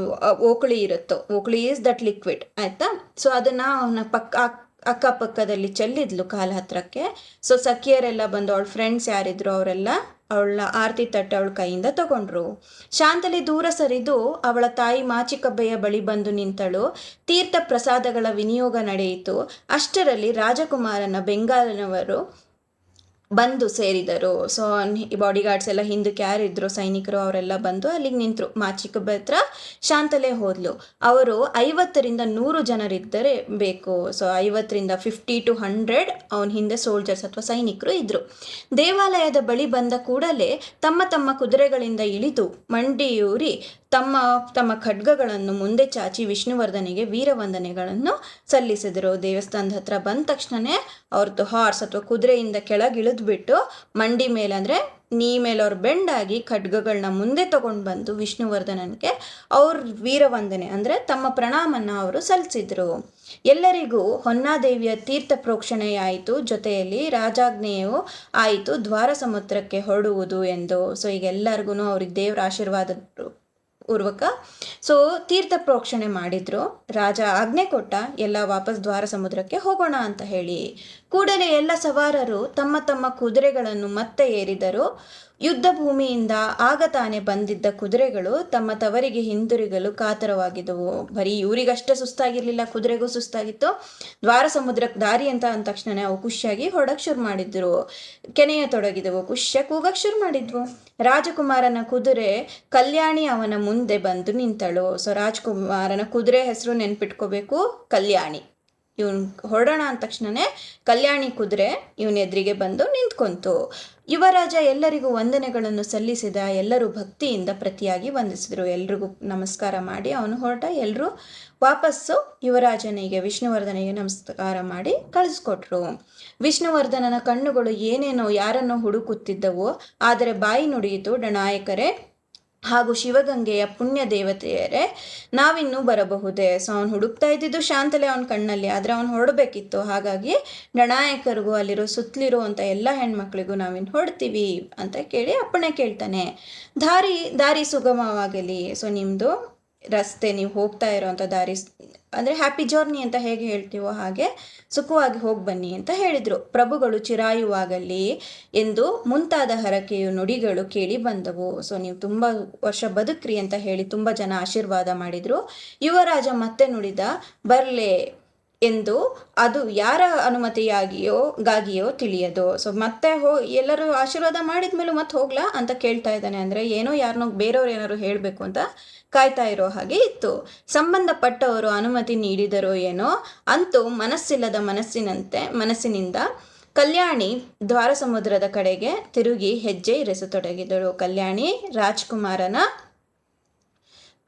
ಓಕುಳಿ ಇರುತ್ತೋ, ಓಕುಳಿ ಈಸ್ ದಟ್ ಲಿಕ್ವಿಡ್, ಆಯಿತಾ. ಸೊ ಅದನ್ನು ಅವನ ಅಕ್ಕಪಕ್ಕದಲ್ಲಿ ಚೆಲ್ಲಿದ್ಲು ಕಾಲ ಹತ್ರಕ್ಕೆ. ಸೊ ಸಖಿಯರೆಲ್ಲ ಬಂದು ಅವಳ ಫ್ರೆಂಡ್ಸ್ ಯಾರಿದ್ರು ಅವರೆಲ್ಲ ಅವಳ ಆರತಿ ತಟ್ಟೆ ಅವಳ ಕೈಯಿಂದ ತಗೊಂಡ್ರು. ಶಾಂತಲೆ ದೂರ ಸರಿದು ಅವಳ ತಾಯಿ ಮಾಚಿಕಬ್ಬೆಯ ಬಳಿ ಬಂದು ನಿಂತಳು. ತೀರ್ಥ ಪ್ರಸಾದಗಳ ವಿನಿಯೋಗ ನಡೆಯಿತು. ಅಷ್ಟರಲ್ಲಿ ರಾಜಕುಮಾರನ ಬೆಂಗಾಲಿನವರು ಬಂದು ಸೇರಿದರು. ಸೊ ಬಾಡಿಗಾರ್ಡ್ಸ್ ಎಲ್ಲ ಹಿಂದಕ್ಕೆ ಯಾರಿದ್ರು ಸೈನಿಕರು ಅವರೆಲ್ಲ ಬಂದು ಅಲ್ಲಿಗೆ ನಿಂತರು. ಮಾಚಿಕಬ್ಬೆ ಹತ್ರ ಶಾಂತಲೆ ಹೋದ್ಲು. ಅವರು 50-100 ಜನರಿದ್ದರೆ ಬೇಕು. ಸೊ 50-50 to 100 ಅವನ ಹಿಂದೆ ಸೋಲ್ಜರ್ಸ್ ಅಥವಾ ಸೈನಿಕರು ಇದ್ರು. ದೇವಾಲಯದ ಬಳಿ ಬಂದ ಕೂಡಲೇ ತಮ್ಮ ತಮ್ಮ ಕುದುರೆಗಳಿಂದ ಇಳಿದು ಮಂಡಿಯೂರಿ ತಮ್ಮ ತಮ್ಮ ಖಡ್ಗಗಳನ್ನು ಮುಂದೆ ಚಾಚಿ ವಿಷ್ಣುವರ್ಧನಿಗೆ ವೀರವಂದನೆಗಳನ್ನು ಸಲ್ಲಿಸಿದರು. ದೇವಸ್ಥಾನದ ಹತ್ರ ಬಂದ ತಕ್ಷಣವೇ ಅವ್ರದ್ದು ಹಾರ್ಸ್ ಅಥವಾ ಕುದುರೆಯಿಂದ ಕೆಳಗಿಳಿದ್ಬಿಟ್ಟು ಮಂಡಿ ಮೇಲೆ ಅಂದರೆ ನೀ ಮೇಲೆ ಅವ್ರು ಬೆಂಡಾಗಿ ಖಡ್ಗಗಳನ್ನ ಮುಂದೆ ತಗೊಂಡು ಬಂದು ವಿಷ್ಣುವರ್ಧನನಿಗೆ ಅವ್ರ ವೀರವಂದನೆ ಅಂದರೆ ತಮ್ಮ ಪ್ರಣಾಮನ ಅವರು ಸಲ್ಲಿಸಿದ್ರು. ಎಲ್ಲರಿಗೂ ಹೊನ್ನಾದೇವಿಯ ತೀರ್ಥ ಪ್ರೋಕ್ಷಣೆಯಾಯಿತು. ಜೊತೆಯಲ್ಲಿ ರಾಜಾಜ್ಞೆಯೂ ಆಯಿತು ದ್ವಾರ ಸಮುದ್ರಕ್ಕೆ ಹೊರಡುವುದು ಎಂದು. ಸೊ ಈಗ ಎಲ್ಲರಿಗೂ ಅವ್ರಿಗೆ ದೇವರ ಆಶೀರ್ವಾದ ಪೂರ್ವಕ ಸೊ ತೀರ್ಥ ಪ್ರೋಕ್ಷಣೆ ಮಾಡಿದ್ರು. ರಾಜ ಆಜ್ಞೆ ಕೊಟ್ಟ ಎಲ್ಲ ವಾಪಸ್ ದ್ವಾರ ಸಮುದ್ರಕ್ಕೆ ಹೋಗೋಣ ಅಂತ ಹೇಳಿ. ಕೂಡಲೇ ಎಲ್ಲ ಸವಾರರು ತಮ್ಮ ತಮ್ಮ ಕುದುರೆಗಳನ್ನು ಮತ್ತೆ ಏರಿದರು. ಯುದ್ಧ ಭೂಮಿಯಿಂದ ಆಗ ತಾನೇ ಬಂದಿದ್ದ ಕುದುರೆಗಳು ತಮ್ಮ ತವರಿಗೆ ಹಿಂದಿರುಗಲು ಕಾತರವಾಗಿದ್ದವು. ಬರೀ ಇವರಿಗಷ್ಟೇ ಸುಸ್ತಾಗಿರ್ಲಿಲ್ಲ, ಕುದುರೆಗೂ ಸುಸ್ತಾಗಿತ್ತು. ದ್ವಾರ ಸಮುದ್ರಕ್ಕೆ ದಾರಿ ಅಂತ ಅಂದ ತಕ್ಷಣ ಅವು ಖುಷಿಯಾಗಿ ಹೊಡಕ್ ಶುರು ಮಾಡಿದ್ರು. ಕೆನೆಯ ತೊಡಗಿದವು, ಖುಷಿಯಾಗಿ ಕೂಗಕ್ಕೆ ಶುರು ಮಾಡಿದ್ವು. ರಾಜಕುಮಾರನ ಕುದುರೆ ಕಲ್ಯಾಣಿ ಅವನ ಮುಂದೆ ಬಂದು ನಿಂತಳು. ಸೊ ರಾಜಕುಮಾರನ ಕುದುರೆ ಹೆಸರು ನೆನ್ಪಿಟ್ಕೋಬೇಕು, ಕಲ್ಯಾಣಿ. ಇವನು ಹೊರಡೋಣ ಅಂದ ತಕ್ಷಣನೇ ಕಲ್ಯಾಣಿ ಕುದುರೆ ಇವನ ಎದುರಿಗೆ ಬಂದು ನಿಂತ್ಕೊಂತು. ಯುವರಾಜ ಎಲ್ಲರಿಗೂ ವಂದನೆಗಳನ್ನು ಸಲ್ಲಿಸಿದ. ಎಲ್ಲರೂ ಭಕ್ತಿಯಿಂದ ಪ್ರತಿಯಾಗಿ ವಂದಿಸಿದರು. ಎಲ್ರಿಗೂ ನಮಸ್ಕಾರ ಮಾಡಿ ಅವನು ಹೊರಟ. ಎಲ್ಲರೂ ವಾಪಸ್ಸು ಯುವರಾಜನಿಗೆ ವಿಷ್ಣುವರ್ಧನಿಗೆ ನಮಸ್ಕಾರ ಮಾಡಿ ಕಳಿಸ್ಕೊಟ್ರು. ವಿಷ್ಣುವರ್ಧನನ ಕಣ್ಣುಗಳು ಏನೇನೋ ಯಾರನ್ನೋ ಹುಡುಕುತ್ತಿದ್ದವು. ಆದರೆ ಬಾಯಿ ನುಡಿಯಿತು, ಡಣಾಯಕರೇ ಹಾಗೂ ಶಿವಗಂಗೆಯ ಪುಣ್ಯ ದೇವತೆಯರೇ, ನಾವಿನ್ನೂ ಬರಬಹುದೇ. ಸೊ ಅವನು ಹುಡುಕ್ತಾ ಇದ್ದಿದ್ದು ಶಾಂತಲೆ ಅವನ ಕಣ್ಣಲ್ಲಿ, ಆದರೆ ಅವನು ಹೊರಡಬೇಕಿತ್ತು. ಹಾಗಾಗಿ ಡಣಾಯಕರಿಗೂ ಅಲ್ಲಿರೋ ಸುತ್ತಲಿರುವಂಥ ಎಲ್ಲ ಹೆಣ್ಮಕ್ಳಿಗೂ ನಾವಿನ್ನು ಹೊಡ್ತೀವಿ ಅಂತ ಕೇಳಿ ಅಪ್ಪಣೆ ಕೇಳ್ತಾನೆ. ದಾರಿ ಸುಗಮವಾಗಲಿ. ಸೊ ನಿಮ್ಮದು ರಸ್ತೆ, ನೀವು ಹೋಗ್ತಾ ಇರೋವಂಥ ದಾರಿ ಅಂದರೆ ಹ್ಯಾಪಿ ಜರ್ನಿ ಅಂತ ಹೇಗೆ ಹೇಳ್ತೀವೋ ಹಾಗೆ ಸುಖವಾಗಿ ಹೋಗಿ ಬನ್ನಿ ಅಂತ ಹೇಳಿದರು. ಪ್ರಭುಗಳು ಚಿರಾಯುವಾಗಲಿ ಎಂದು ಮುಂತಾದ ಹರಕೆಯು ನುಡಿಗಳು ಕೇಳಿ ಬಂದವು. ಸೊ ನೀವು ತುಂಬ ವರ್ಷ ಬದುಕ್ರಿ ಅಂತ ಹೇಳಿ ತುಂಬ ಜನ ಆಶೀರ್ವಾದ ಮಾಡಿದರು. ಯುವರಾಜ ಮತ್ತೆ ನುಡಿದ, ಬರ್ಲೆ ಎಂದು ಅದು ಯಾರ ಗಾಗಿಯೋ ತಿಳಿಯದು. ಸೊ ಮತ್ತೆ ಎಲ್ಲರೂ ಆಶೀರ್ವಾದ ಮಾಡಿದ ಮೇಲೂ ಮತ್ತೆ ಹೋಗ್ಲಾ ಅಂತ ಕೇಳ್ತಾ ಇದ್ದಾನೆ. ಅಂದರೆ ಏನೋ ಯಾರನ್ನೋ ಬೇರೆಯವ್ರು ಏನಾದ್ರು ಹೇಳಬೇಕು ಅಂತ ಕಾಯ್ತಾ ಇರೋ ಹಾಗೆ ಇತ್ತು. ಸಂಬಂಧಪಟ್ಟವರು ಅನುಮತಿ ನೀಡಿದರೋ ಏನೋ, ಅಂತೂ ಮನಸ್ಸಿಲ್ಲದ ಮನಸ್ಸಿನಿಂದ ಕಲ್ಯಾಣಿ ದ್ವಾರ ಸಮುದ್ರದ ಕಡೆಗೆ ತಿರುಗಿ ಹೆಜ್ಜೆ ಇರಿಸತೊಡಗಿದಳು. ಕಲ್ಯಾಣಿ ರಾಜ್ಕುಮಾರನ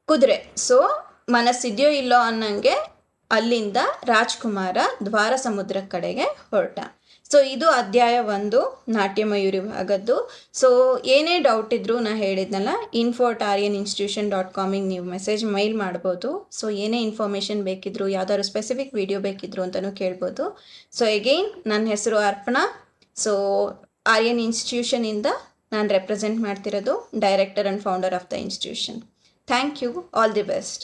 ಕುದುರೆ. ಸೊ ಮನಸ್ಸಿದೆಯೋ ಇಲ್ಲೋ ಅನ್ನಂಗೆ ಅಲ್ಲಿಂದ ರಾಜ್ಕುಮಾರ ದ್ವಾರ ಸಮುದ್ರ ಕಡೆಗೆ ಹೊರಟ. ಸೊ ಇದು ಅಧ್ಯಾಯ 1 ನಾಟ್ಯಮಯೂರಿ ಭಾಗದ್ದು. ಸೊ ಏನೇ ಡೌಟ್ ಇದ್ರೂ ನಾ ಹೇಳಿದ್ನಲ್ಲ, info@aryaninstitution.com ನೀವು ಮೈಲ್ ಮಾಡ್ಬೋದು. ಸೊ ಏನೇ ಇನ್ಫಾರ್ಮೇಷನ್ ಬೇಕಿದ್ರು, ಯಾವ್ದಾದ್ರು ಸ್ಪೆಸಿಫಿಕ್ ವಿಡಿಯೋ ಬೇಕಿದ್ರು ಅಂತಲೂ ಕೇಳ್ಬೋದು. ಸೊ ಎಗೈನ್ ನನ್ನ ಹೆಸರು ಅರ್ಪಣಾ. ಸೊ ಆರ್ಯನ್ ಇನ್ಸ್ಟಿಟ್ಯೂಷನಿಂದ ನಾನು ರೆಪ್ರೆಸೆಂಟ್ ಮಾಡ್ತಿರೋದು, director and founder of the institution. Thank you. All the best.